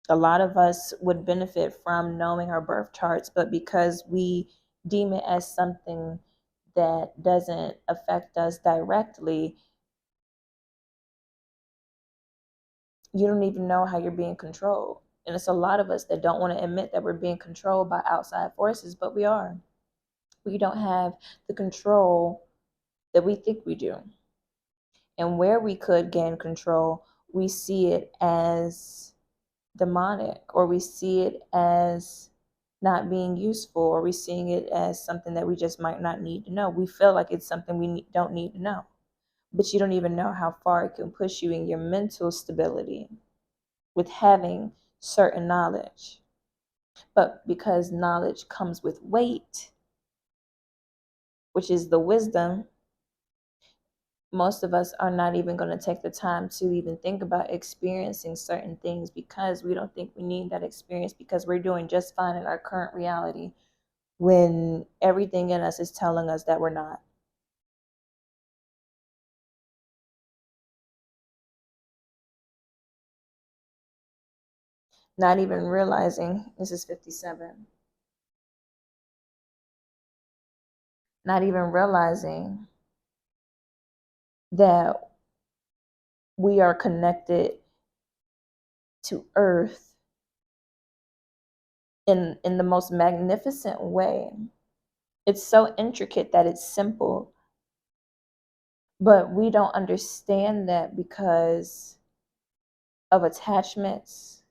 A lot of us would benefit from knowing our birth charts, but because we deem it as something that doesn't affect us directly, you don't even know how you're being controlled. And it's a lot of us that don't want to admit that we're being controlled by outside forces, but we are. We don't have the control that we think we do. And where we could gain control, we see it as demonic, or we see it as not being useful, or we seeing it as something that we just might not need to know. We feel like it's something we don't need to know, but you don't even know how far it can push you in your mental stability with having certain knowledge. But because knowledge comes with weight, which is the wisdom, most of us are not even going to take the time to even think about experiencing certain things, because we don't think we need that experience, because we're doing just fine in our current reality when everything in us is telling us that we're not. Not even realizing, this is 57, not even realizing that we are connected to earth in the most magnificent way. It's so intricate that it's simple, but we don't understand that because of attachments,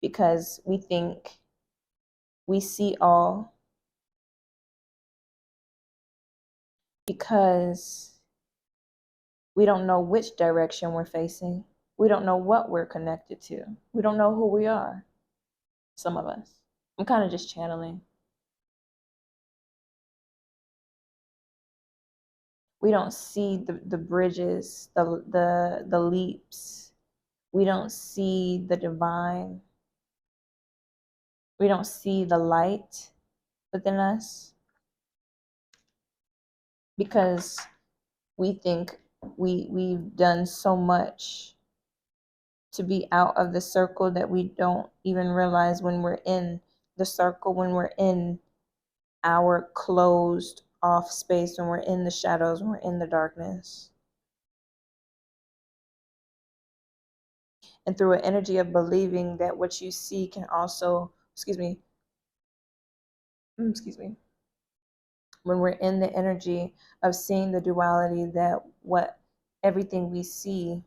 because we think we see all, because We don't know which direction we're facing. We don't know what we're connected to. We don't know who we are, some of us. I'm kind of just channeling. We don't see the bridges, the leaps. We don't see the divine. We don't see the light within us because we think we've done so much to be out of the circle that we don't even realize when we're in the circle, when we're in our closed off space, when we're in the shadows, when we're in the darkness. And through an energy of believing that what you see can also, excuse me, when we're in the energy of seeing the duality, that what everything we see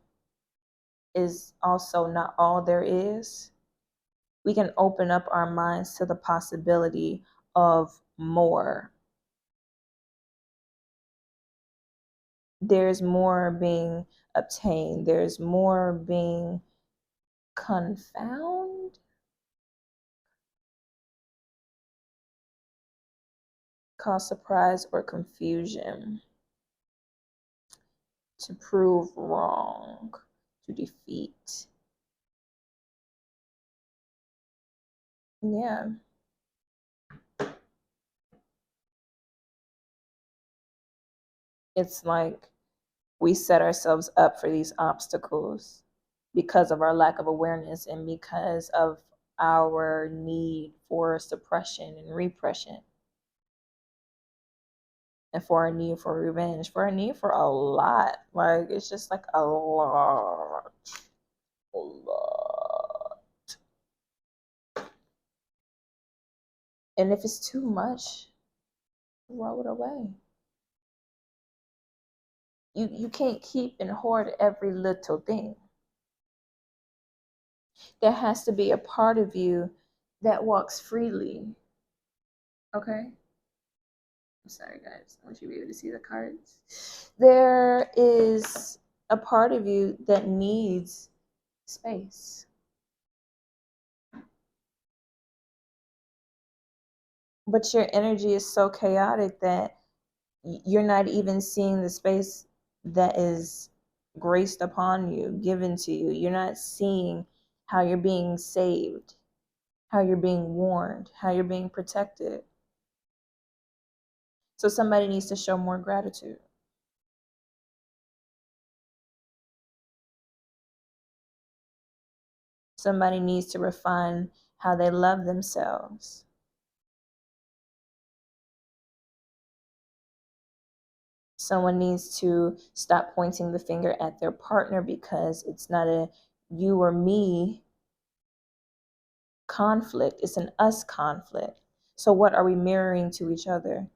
is also not all there is, we can open up our minds to the possibility of more. There's more being obtained. There's more being confound, cause surprise or confusion, to prove wrong, to defeat. Yeah. It's like we set ourselves up for these obstacles because of our lack of awareness and because of our need for suppression and repression, and for our need for revenge, for our need for a lot. Like, it's just like a lot. A lot. And if it's too much, throw it away. You can't keep and hoard every little thing. There has to be a part of you that walks freely. Okay? I'm sorry, guys. I want you to be able to see the cards. There is a part of you that needs space. But your energy is so chaotic that you're not even seeing the space that is graced upon you, given to you. You're not seeing how you're being saved, how you're being warned, how you're being protected. So somebody needs to show more gratitude. Somebody needs to refine how they love themselves. Someone needs to stop pointing the finger at their partner, because it's not a you or me conflict, it's an us conflict. So what are we mirroring to each other?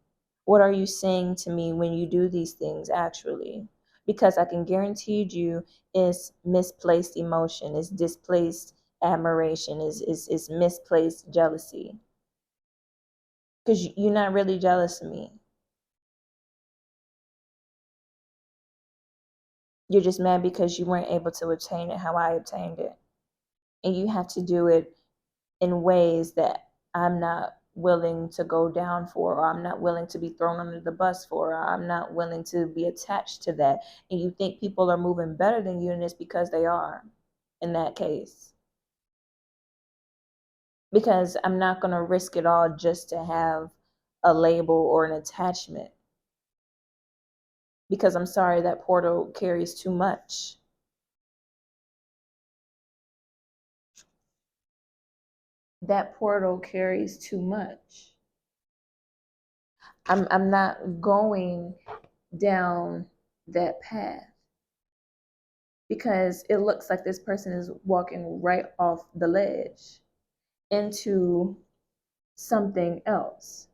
What are you saying to me when you do these things actually? Because I can guarantee you it's misplaced emotion, it's displaced admiration, is misplaced jealousy. Because you're not really jealous of me. You're just mad because you weren't able to obtain it how I obtained it. And you have to do it in ways that I'm not willing to go down for, or I'm not willing to be thrown under the bus for, or I'm not willing to be attached to that. And you think people are moving better than you, and it's because they are in that case. Because I'm not going to risk it all just to have a label or an attachment. Because I'm sorry, that portal carries too much. That portal carries too much. I'm not going down that path, because it looks like this person is walking right off the ledge into something else.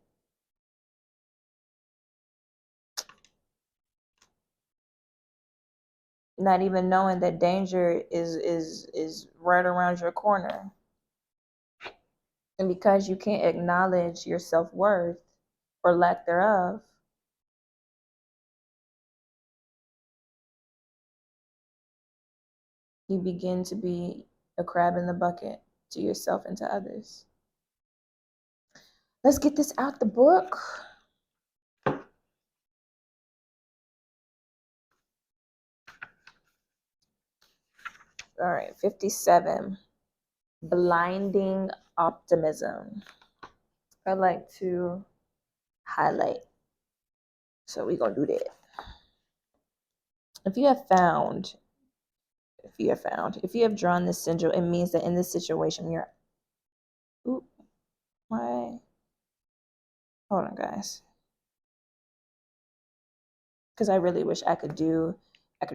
Not even knowing that danger is right around your corner. And because you can't acknowledge your self-worth or lack thereof, You begin to be a crab in the bucket to yourself and to others. Let's get this out the book. All right, 57. Blinding optimism. I like to highlight. So we're going to do that. If you have drawn this sigil, it means that in this situation, you're, hold on, guys. Because I really wish I could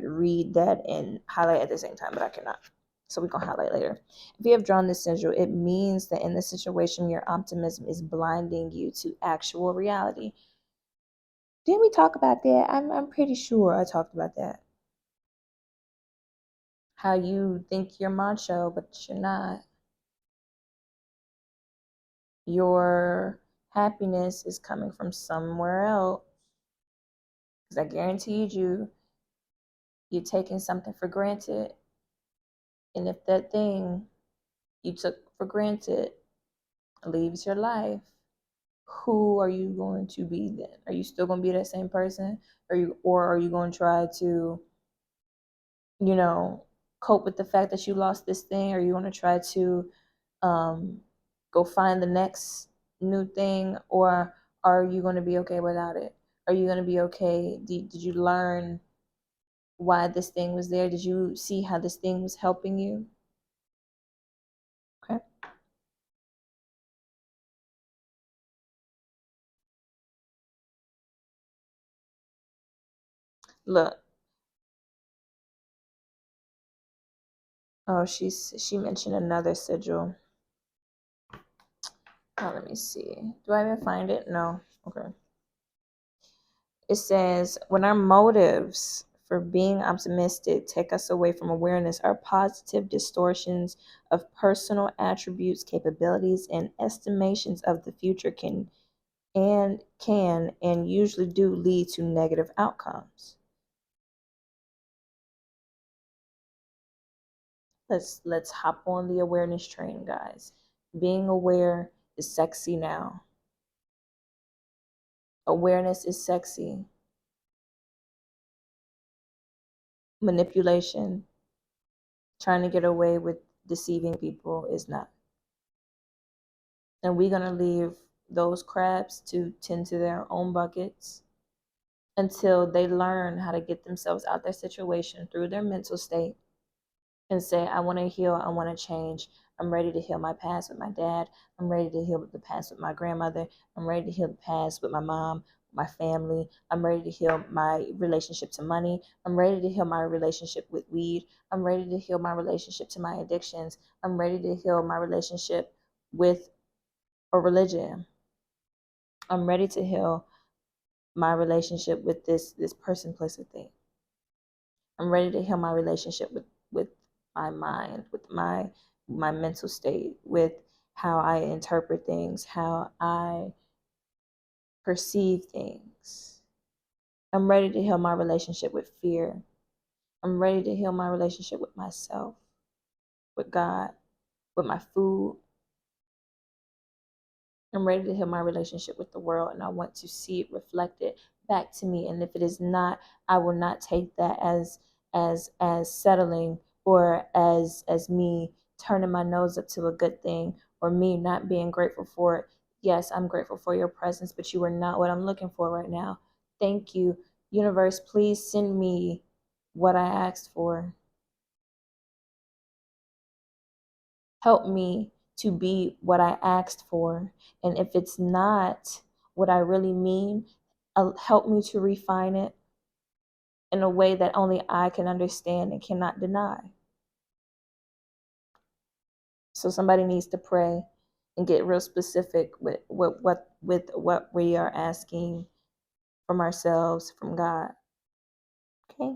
read that and highlight at the same time, but I cannot. So we're going to highlight later. If you have drawn this sigil, it means that in this situation, your optimism is blinding you to actual reality. Didn't we talk about that? I'm pretty sure I talked about that. How you think you're macho, but you're not. Your happiness is coming from somewhere else. Because I guaranteed you're taking something for granted. And if that thing you took for granted leaves your life, who are you going to be then? Are you still going to be that same person? Or are you going to try to, cope with the fact that you lost this thing? Are you going to try to go find the next new thing? Or are you going to be okay without it? Are you going to be okay? Did you learn why this thing was there? Did you see how this thing was helping you? Okay. Look. Oh, she mentioned another sigil. Oh, let me see. Do I even find it? No. Okay. It says, when our motives for being optimistic take us away from awareness, our positive distortions of personal attributes, capabilities, and estimations of the future can and usually do lead to negative outcomes. Let's hop on the awareness train, guys. Being aware is sexy now. Awareness is sexy. Manipulation, trying to get away with deceiving people is not. And we're going to leave those crabs to tend to their own buckets until they learn how to get themselves out their situation through their mental state and say, I want to heal, I want to change. I'm ready to heal my past with my dad. I'm ready to heal the past with my grandmother. I'm ready to heal the past with my mom, my family. I'm ready to heal my relationship to money. I'm ready to heal my relationship with weed. I'm ready to heal my relationship to my addictions. I'm ready to heal my relationship with a religion. I'm ready to heal my relationship with this person, place, or thing. I'm ready to heal my relationship with my mind, with my mental state, with how I interpret things, how I perceive things. I'm ready to heal my relationship with fear. I'm ready to heal my relationship with myself, with God, with my food. I'm ready to heal my relationship with the world, and I want to see it reflected back to me. And if it is not, I will not take that as settling, or as me turning my nose up to a good thing, or me not being grateful for it. Yes, I'm grateful for your presence, but you are not what I'm looking for right now. Thank you. Universe, please send me what I asked for. Help me to be what I asked for. And if it's not what I really mean, help me to refine it in a way that only I can understand and cannot deny. So somebody needs to pray and get real specific with what we are asking from ourselves, from God. Okay?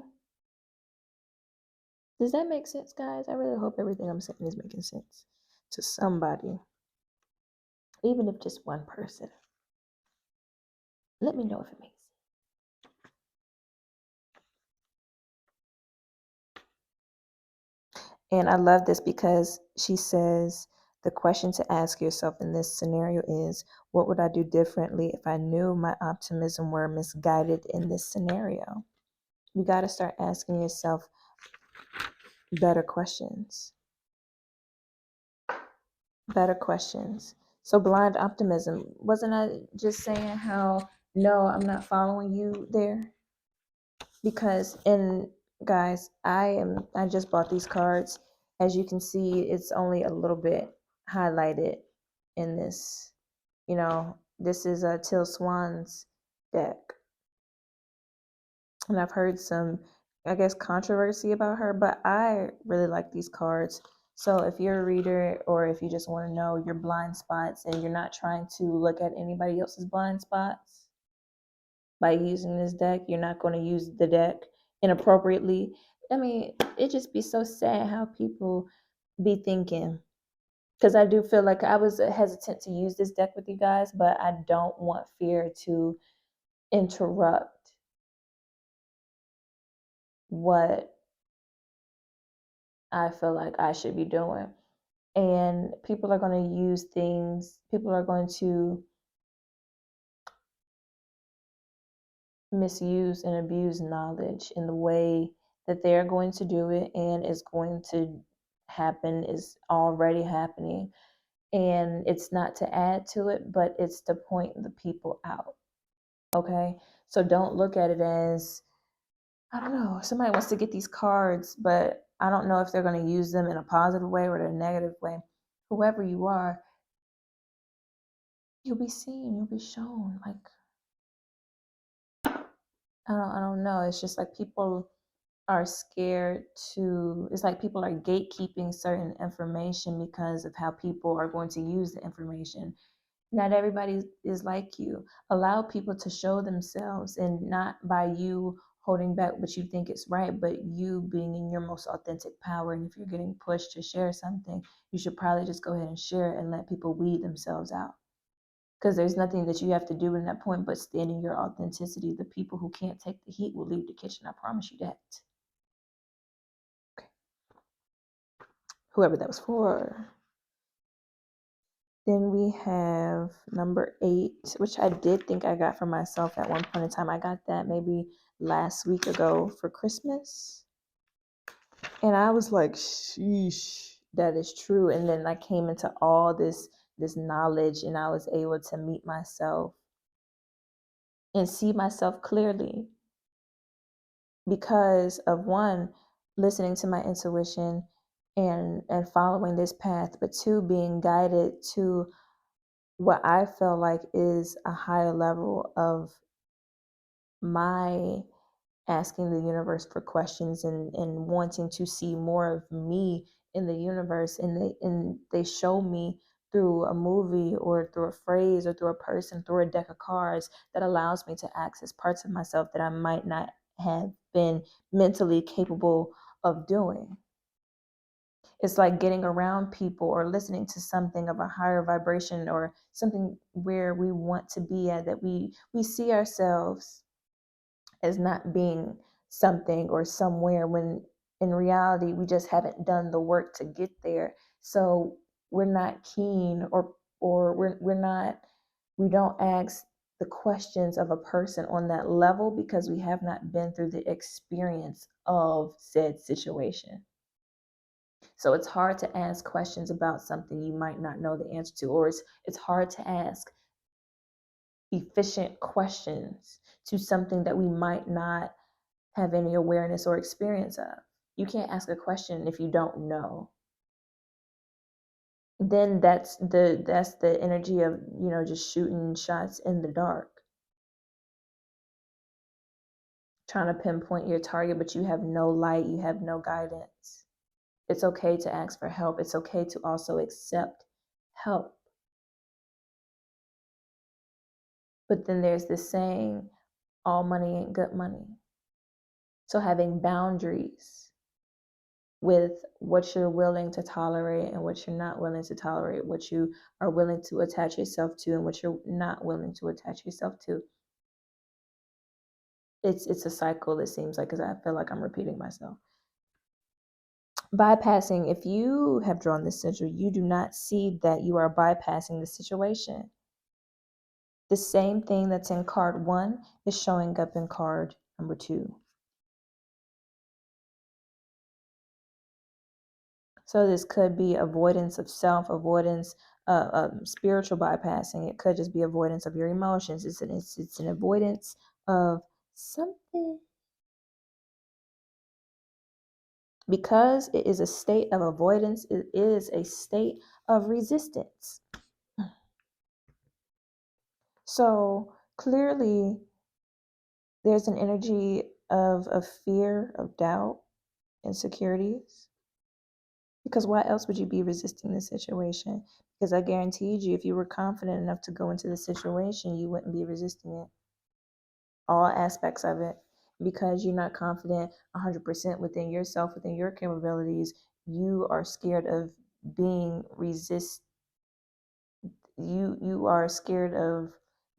Does that make sense, guys? I really hope everything I'm saying is making sense to somebody, even if just one person. Let me know if it makes sense. And I love this because she says the question to ask yourself in this scenario is, what would I do differently if I knew my optimism were misguided in this scenario? You got to start asking yourself better questions. Better questions. So blind optimism, wasn't I just saying how, no, I'm not following you there? Because, and guys, I just bought these cards. As you can see, it's only a little bit highlighted in this. This is a Till Swan's deck. And I've heard some, I guess, controversy about her, but I really like these cards. So if you're a reader, or if you just want to know your blind spots and you're not trying to look at anybody else's blind spots by using this deck, you're not going to use the deck inappropriately. I mean, it just be so sad how people be thinking. Because I do feel like I was hesitant to use this deck with you guys, but I don't want fear to interrupt what I feel like I should be doing. And people are going to use things, people are going to misuse and abuse knowledge in the way that they're going to do it, and is going to happen, is already happening. And it's not to add to it, but it's to point the people out. Okay? So don't look at it as, I don't know, somebody wants to get these cards, but I don't know if they're going to use them in a positive way or a negative way. Whoever you are, you'll be seen, you'll be shown. Like, I don't know. It's just like people are scared to, it's like people are gatekeeping certain information because of how people are going to use the information. Not everybody is like you. Allow people to show themselves, and not by you holding back what you think is right, but you being in your most authentic power. And if you're getting pushed to share something, you should probably just go ahead and share it and let people weed themselves out. Because there's nothing that you have to do in that point but stand in your authenticity. The people who can't take the heat will leave the kitchen. I promise you that. Okay. Whoever that was for. Then we have number 8, which I did think I got for myself at one point in time. I got that maybe last week ago for Christmas. And I was like, sheesh, that is true. And then I came into all this knowledge, and I was able to meet myself and see myself clearly because of, one, listening to my intuition and following this path, but 2, being guided to what I feel like is a higher level of my asking the universe for questions, and wanting to see more of me in the universe. And they show me through a movie, or through a phrase, or through a person, through a deck of cards, that allows me to access parts of myself that I might not have been mentally capable of doing. It's like getting around people, or listening to something of a higher vibration, or something where we want to be at, that we see ourselves as not being something or somewhere, when in reality we just haven't done the work to get there. So we're not keen, or we're not, we don't ask the questions of a person on that level, because we have not been through the experience of said situation. So it's hard to ask questions about something you might not know the answer to, or it's hard to ask efficient questions to something that we might not have any awareness or experience of. You can't ask a question if you don't know. Then that's the energy of, just shooting shots in the dark, trying to pinpoint your target, but you have no light, you have no guidance. It's okay to ask for help. It's okay to also accept help. But then there's this saying, all money ain't good money. So having boundaries with what you're willing to tolerate and what you're not willing to tolerate, what you are willing to attach yourself to and what you're not willing to attach yourself to. It's a cycle, it seems like, because I feel like I'm repeating myself. Bypassing, if you have drawn this sigil, you do not see that you are bypassing the situation. The same thing that's in card 1 is showing up in card number 2. So this could be avoidance of self, avoidance, spiritual bypassing. It could just be avoidance of your emotions. It's an avoidance of something. Because it is a state of avoidance, it is a state of resistance. So clearly, there's an energy of fear, of doubt, insecurities. Because why else would you be resisting the situation? Because I guaranteed you, if you were confident enough to go into the situation, you wouldn't be resisting it. All aspects of it. Because you're not confident 100% within yourself, within your capabilities, you are scared of being you are scared of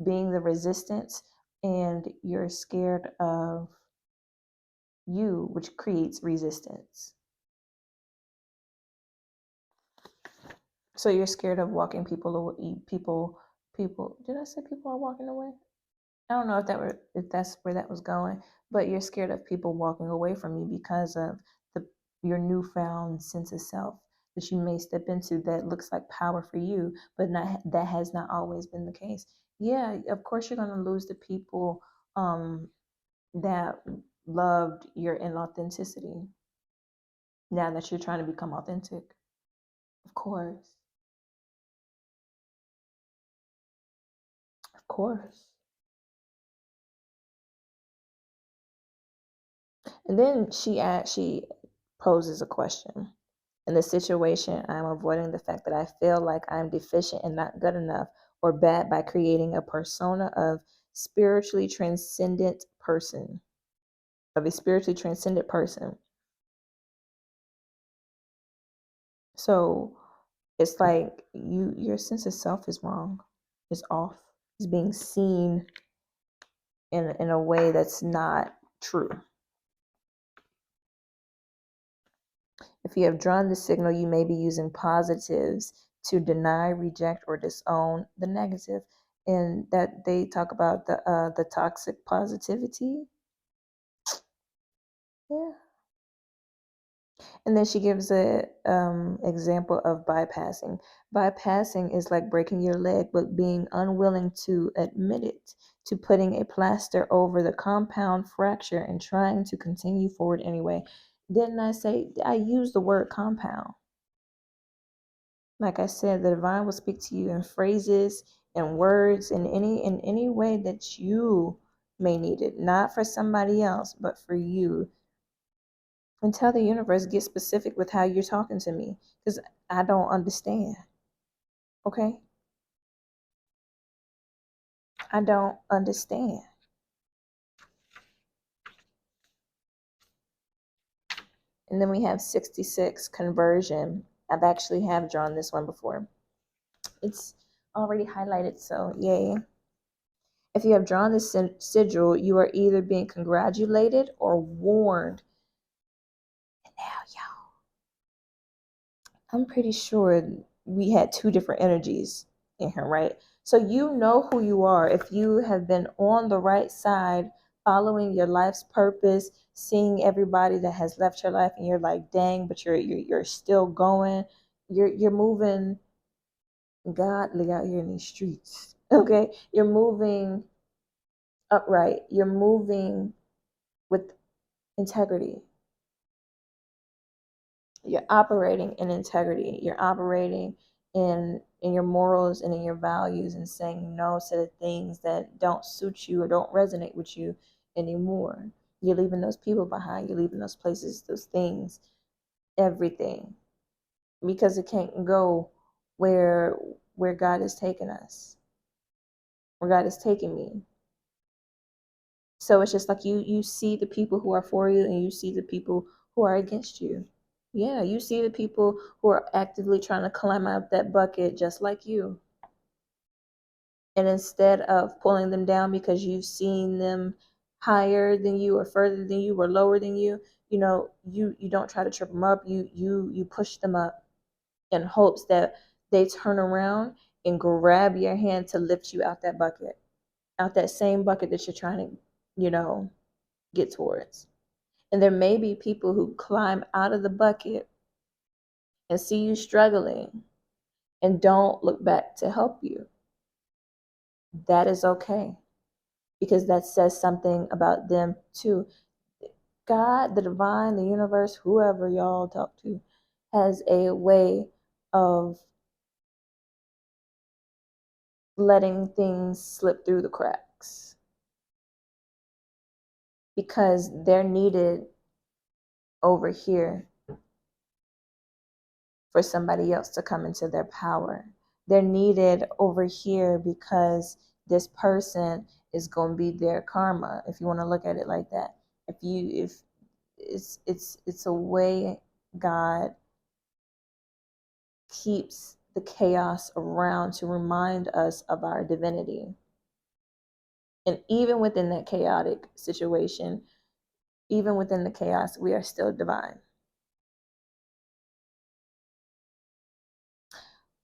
being the resistance, and you're scared of you, which creates resistance. So you're scared of walking people away. People. Did I say people are walking away? I don't know if that's where that was going, but you're scared of people walking away from you because of your newfound sense of self that you may step into that looks like power for you, but that has not always been the case. Yeah, of course you're gonna lose the people that loved your inauthenticity. Now that you're trying to become authentic, of course, of course. And then she poses a question. In this situation, I'm avoiding the fact that I feel like I'm deficient and not good enough or bad by creating a persona of spiritually transcendent person, of a spiritually transcendent person. So it's like your sense of self is wrong, is off, is being seen in a way that's not true. If you have drawn the signal, you may be using positives to deny, reject, or disown the negative. And that they talk about the toxic positivity. Yeah. And then she gives a example of bypassing. Bypassing is like breaking your leg, but being unwilling to admit it, to putting a plaster over the compound fracture and trying to continue forward anyway. Didn't I say I used the word compound? Like I said, the divine will speak to you in phrases and words in any way that you may need it, not for somebody else, but for you. And tell the universe, get specific with how you're talking to me, because I don't understand. Okay? I don't understand. And then we have 66 conversion. I've actually have drawn this one before. It's already highlighted, so yay. If you have drawn this sigil, you are either being congratulated or warned. And now, y'all, I'm pretty sure we had two different energies in here, right? So you know who you are. If you have been on the right side, following your life's purpose, seeing everybody that has left your life, and you're like, dang, but you're still going. You're moving godly out here in these streets. Okay, you're moving upright. You're moving with integrity. You're operating in integrity. You're operating in your morals and in your values, and saying no to the things that don't suit you or don't resonate with you anymore. You're leaving those people behind. You're leaving those places, those things, everything, because it can't go where God is taking us, where God is taking me. So it's just like you see the people who are for you, and you see the people who are against you. Yeah, you see the people who are actively trying to climb out that bucket just like you. And instead of pulling them down because you've seen them higher than you or further than you or lower than you, you don't try to trip them up. You push them up in hopes that they turn around and grab your hand to lift you out that bucket, out that same bucket that you're trying to, get towards. And there may be people who climb out of the bucket and see you struggling and don't look back to help you. That is okay, because that says something about them too. God, the divine, the universe, whoever y'all talk to, has a way of letting things slip through the cracks because they're needed over here for somebody else to come into their power. They're needed over here because this person is going to be their karma, if you want to look at it like that. If it's a way God keeps the chaos around to remind us of our divinity. And even within that chaotic situation, even within the chaos, we are still divine.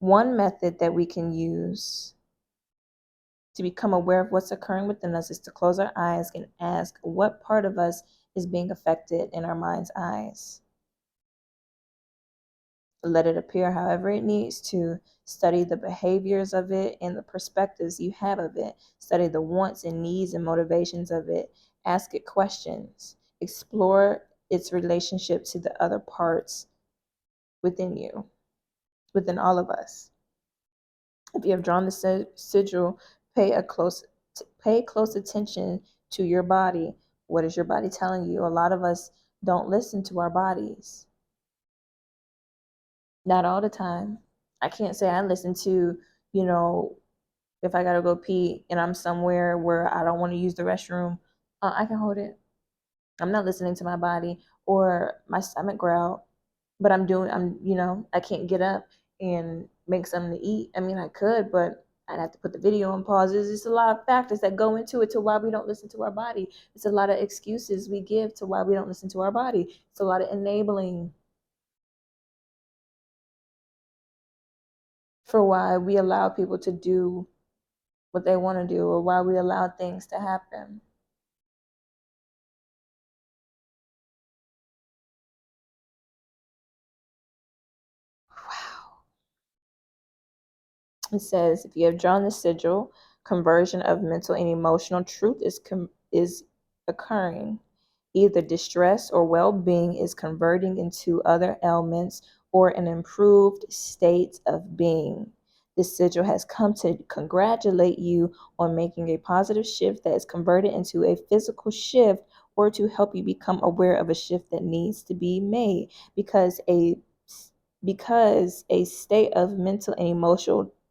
One method that we can use to become aware of what's occurring within us is to close our eyes and ask what part of us is being affected in our mind's eyes. Let it appear however it needs to. Study the behaviors of it and the perspectives you have of it. Study the wants and needs and motivations of it. Ask it questions. Explore its relationship to the other parts within you, within all of us. If you have drawn the sigil, pay close attention to your body. What is your body telling you? A lot of us don't listen to our bodies. Not all the time. I can't say I listen to, if I gotta go pee and I'm somewhere where I don't want to use the restroom, I can hold it. I'm not listening to my body or my stomach growl, but I can't get up and make something to eat. I mean, I could, but I'd have to put the video on pause. There's just a lot of factors that go into it to why we don't listen to our body. It's a lot of excuses we give to why we don't listen to our body. It's a lot of enabling for why we allow people to do what they want to do or why we allow things to happen. Wow. It says, if you have drawn the sigil, conversion of mental and emotional truth is occurring. Either distress or well-being is converting into other elements or an improved state of being. This sigil has come to congratulate you on making a positive shift that is converted into a physical shift, or to help you become aware of a shift that needs to be made, because a state of mental and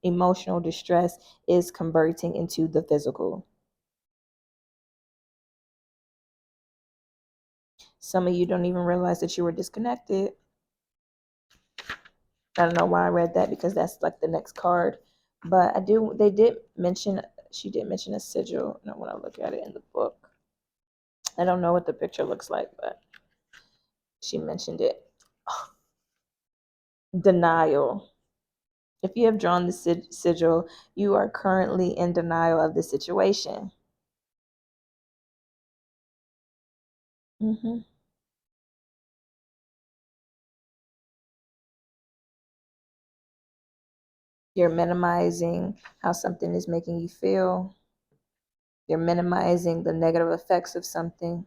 emotional distress is converting into the physical. Some of you don't even realize that you were disconnected. I don't know why I read that, because that's like the next card. But she did mention a sigil. And when I look at it in the book, I don't know what the picture looks like, but she mentioned it. Denial. If you have drawn the sigil, you are currently in denial of the situation. Mm-hmm. You're minimizing how something is making you feel. You're minimizing the negative effects of something.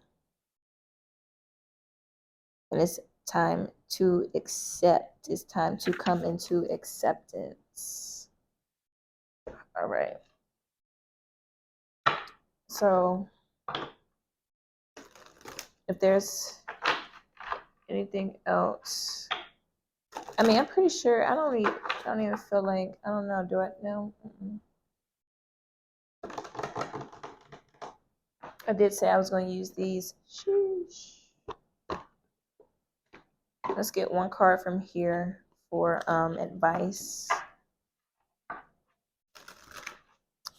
And it's time to accept. It's time to come into acceptance. All right. So if there's anything else, I mean, I'm pretty sure I don't even feel like, I don't know, do I know? I did say I was going to use these. Sheesh. Let's get one card from here for advice.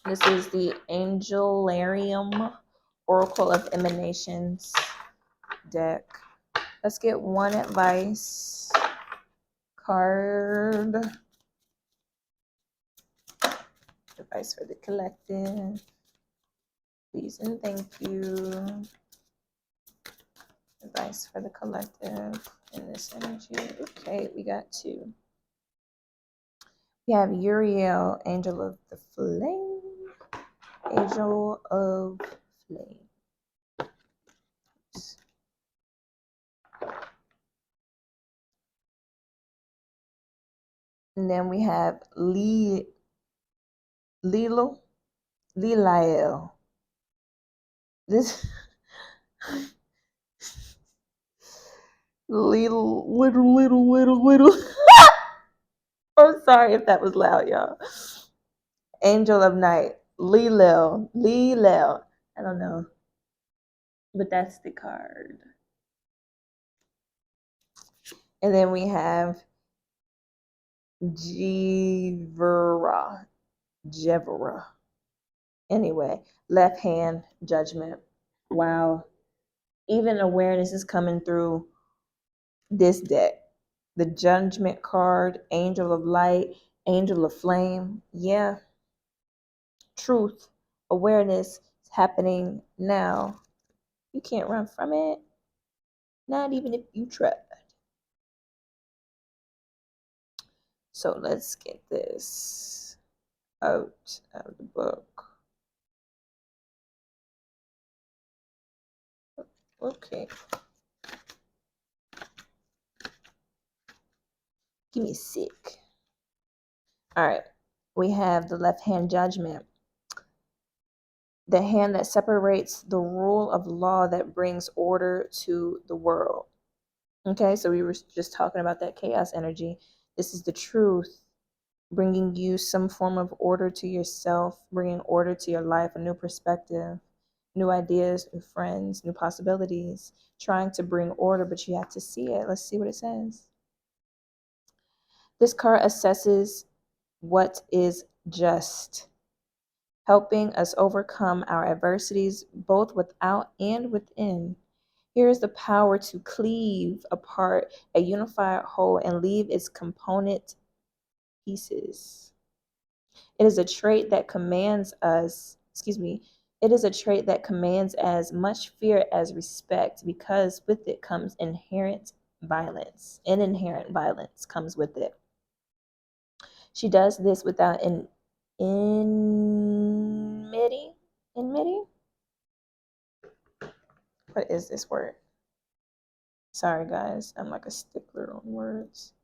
This is the Angelarium Oracle of Emanations deck. Let's get one advice card. Advice for the collective. Please and thank you. Advice for the collective in this energy. Okay, we got two. We have Uriel, Angel of the Flame. Angel of Flame. And then we have Liliel. This little. I'm sorry if that was loud, y'all. Angel of Night. Liliel. I don't know. But that's the card. And then we have Jevera. Anyway, left hand judgment. Wow. Even awareness is coming through this deck. The judgment card, angel of light, angel of flame. Yeah. Truth, awareness is happening now. You can't run from it. Not even if you tried. So let's get this out of the book. Okay. Give me a sec. All right. We have the left hand judgment. The hand that separates the rule of law that brings order to the world. Okay, so we were just talking about that chaos energy. This is the truth, bringing you some form of order to yourself, bringing order to your life, a new perspective, new ideas, new friends, new possibilities, trying to bring order, but you have to see it. Let's see what it says. This card assesses what is just, helping us overcome our adversities, both without and within. Here is the power to cleave apart a unified whole and leave its component pieces. It is a trait that commands as much fear as respect, because with it comes inherent violence. Inherent violence comes with it. She does this without enmity. What is this word? Sorry, guys. I'm like a stickler on words.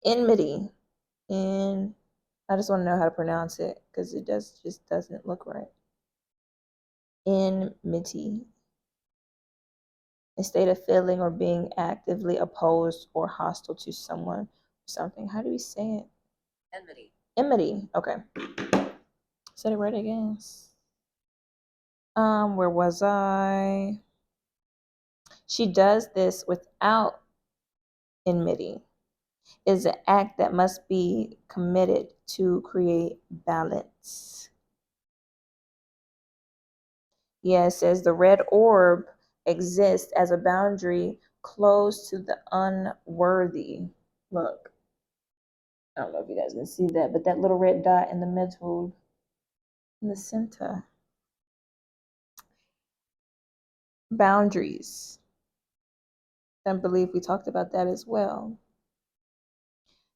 Enmity. And I just want to know how to pronounce it because it just doesn't look right. Enmity. A state of feeling or being actively opposed or hostile to someone or something. How do we say it? Enmity. Okay. Said it right again. Where was I? She does this without enmity. It is an act that must be committed to create balance. Yeah, it says the red orb exists as a boundary closed to the unworthy. Look, I don't know if you guys can see that, but that little red dot in the middle, in the center. Boundaries. I believe we talked about that as well.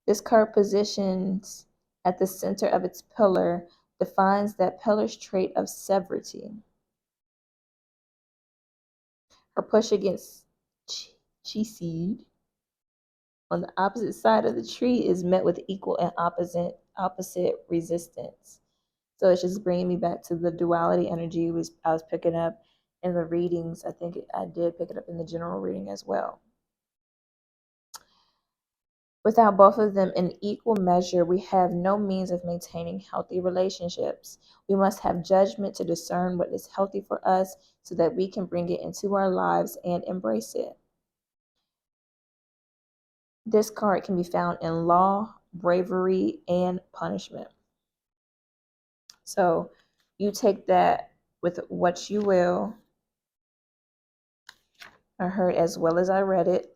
This card positions at the center of its pillar, defines that pillar's trait of severity. Her push against chi seed on the opposite side of the tree is met with equal and opposite resistance. So it's just bringing me back to the duality energy I was picking up in the readings. I think I did pick it up in the general reading as well. Without both of them in equal measure, we have no means of maintaining healthy relationships. We must have judgment to discern what is healthy for us so that we can bring it into our lives and embrace it. This card can be found in law, bravery, and punishment. So you take that with what you will. I heard as well as I read it.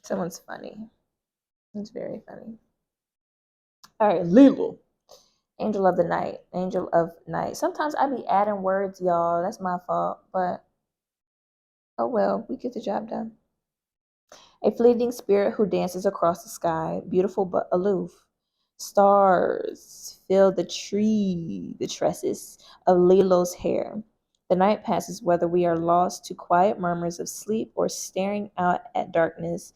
Someone's funny. It's very funny. All right, Lilo. Angel of the night. Angel of night. Sometimes I be adding words, y'all. That's my fault. But oh well, we get the job done. A fleeting spirit who dances across the sky, beautiful but aloof. Stars fill the tresses of Lilo's hair. The night passes whether we are lost to quiet murmurs of sleep or staring out at darkness,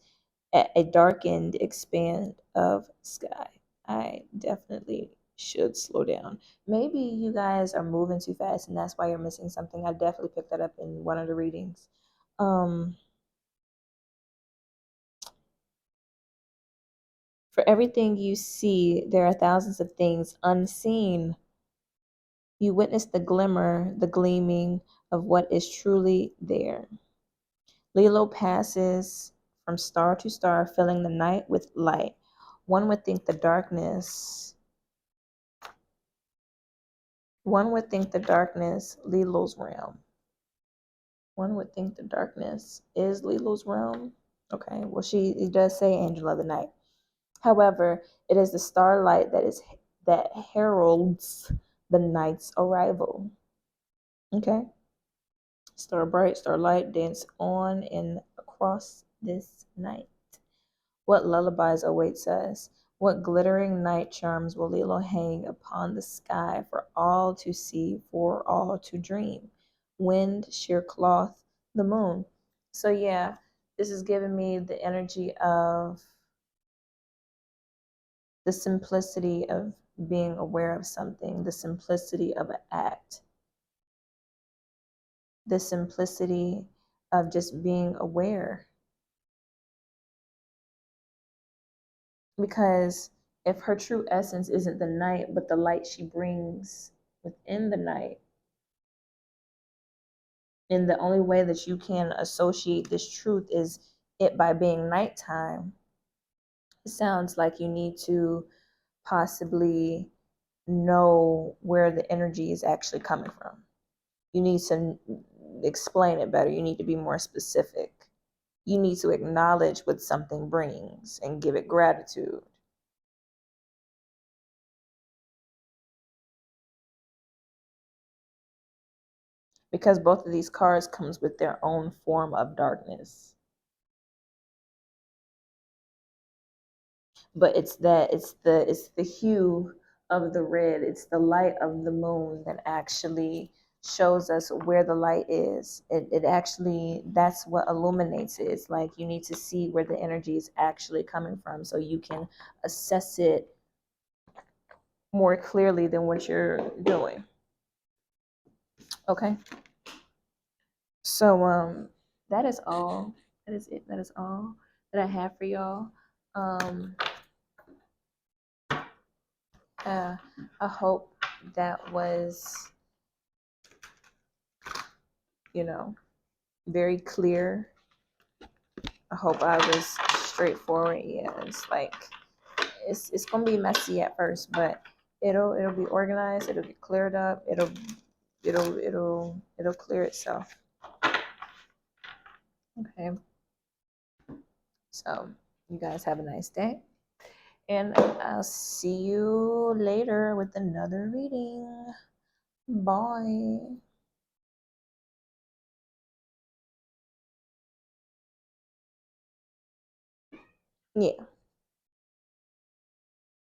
at a darkened expanse of sky. I definitely should slow down. Maybe you guys are moving too fast and that's why you're missing something. I definitely picked that up in one of the readings. For everything you see, there are thousands of things unseen. You witness the glimmer, the gleaming of what is truly there. Lilo passes from star to star, filling the night with light. One would think the darkness, Lilo's realm. One would think the darkness is Lilo's realm. Okay, well, it does say angel of the night. However, it is the starlight that heralds the night's arrival. Okay? Star bright, starlight, dance on and across this night. What lullabies awaits us? What glittering night charms will Lilo hang upon the sky for all to see, for all to dream? Wind, sheer cloth, the moon. So yeah, this is giving me the energy of the simplicity of being aware of something, the simplicity of an act, the simplicity of just being aware. Because if her true essence isn't the night, but the light she brings within the night, and the only way that you can associate this truth is it by being nighttime, it sounds like you need to possibly know where the energy is actually coming from. You need to explain it better. You need to be more specific. You need to acknowledge what something brings and give it gratitude. Because both of these cards comes with their own form of darkness. But it's the hue of the red, it's the light of the moon that actually shows us where the light is. It actually, that's what illuminates it. It's like you need to see where the energy is actually coming from so you can assess it more clearly than what you're doing. Okay. So that is all. That is it. That is all that I have for y'all. I hope that was, very clear. I hope I was straightforward. Yeah, it's like it's gonna be messy at first, but it'll be organized. It'll get cleared up. It'll clear itself. Okay. So you guys have a nice day, and I'll see you later with another reading. Bye. Yeah.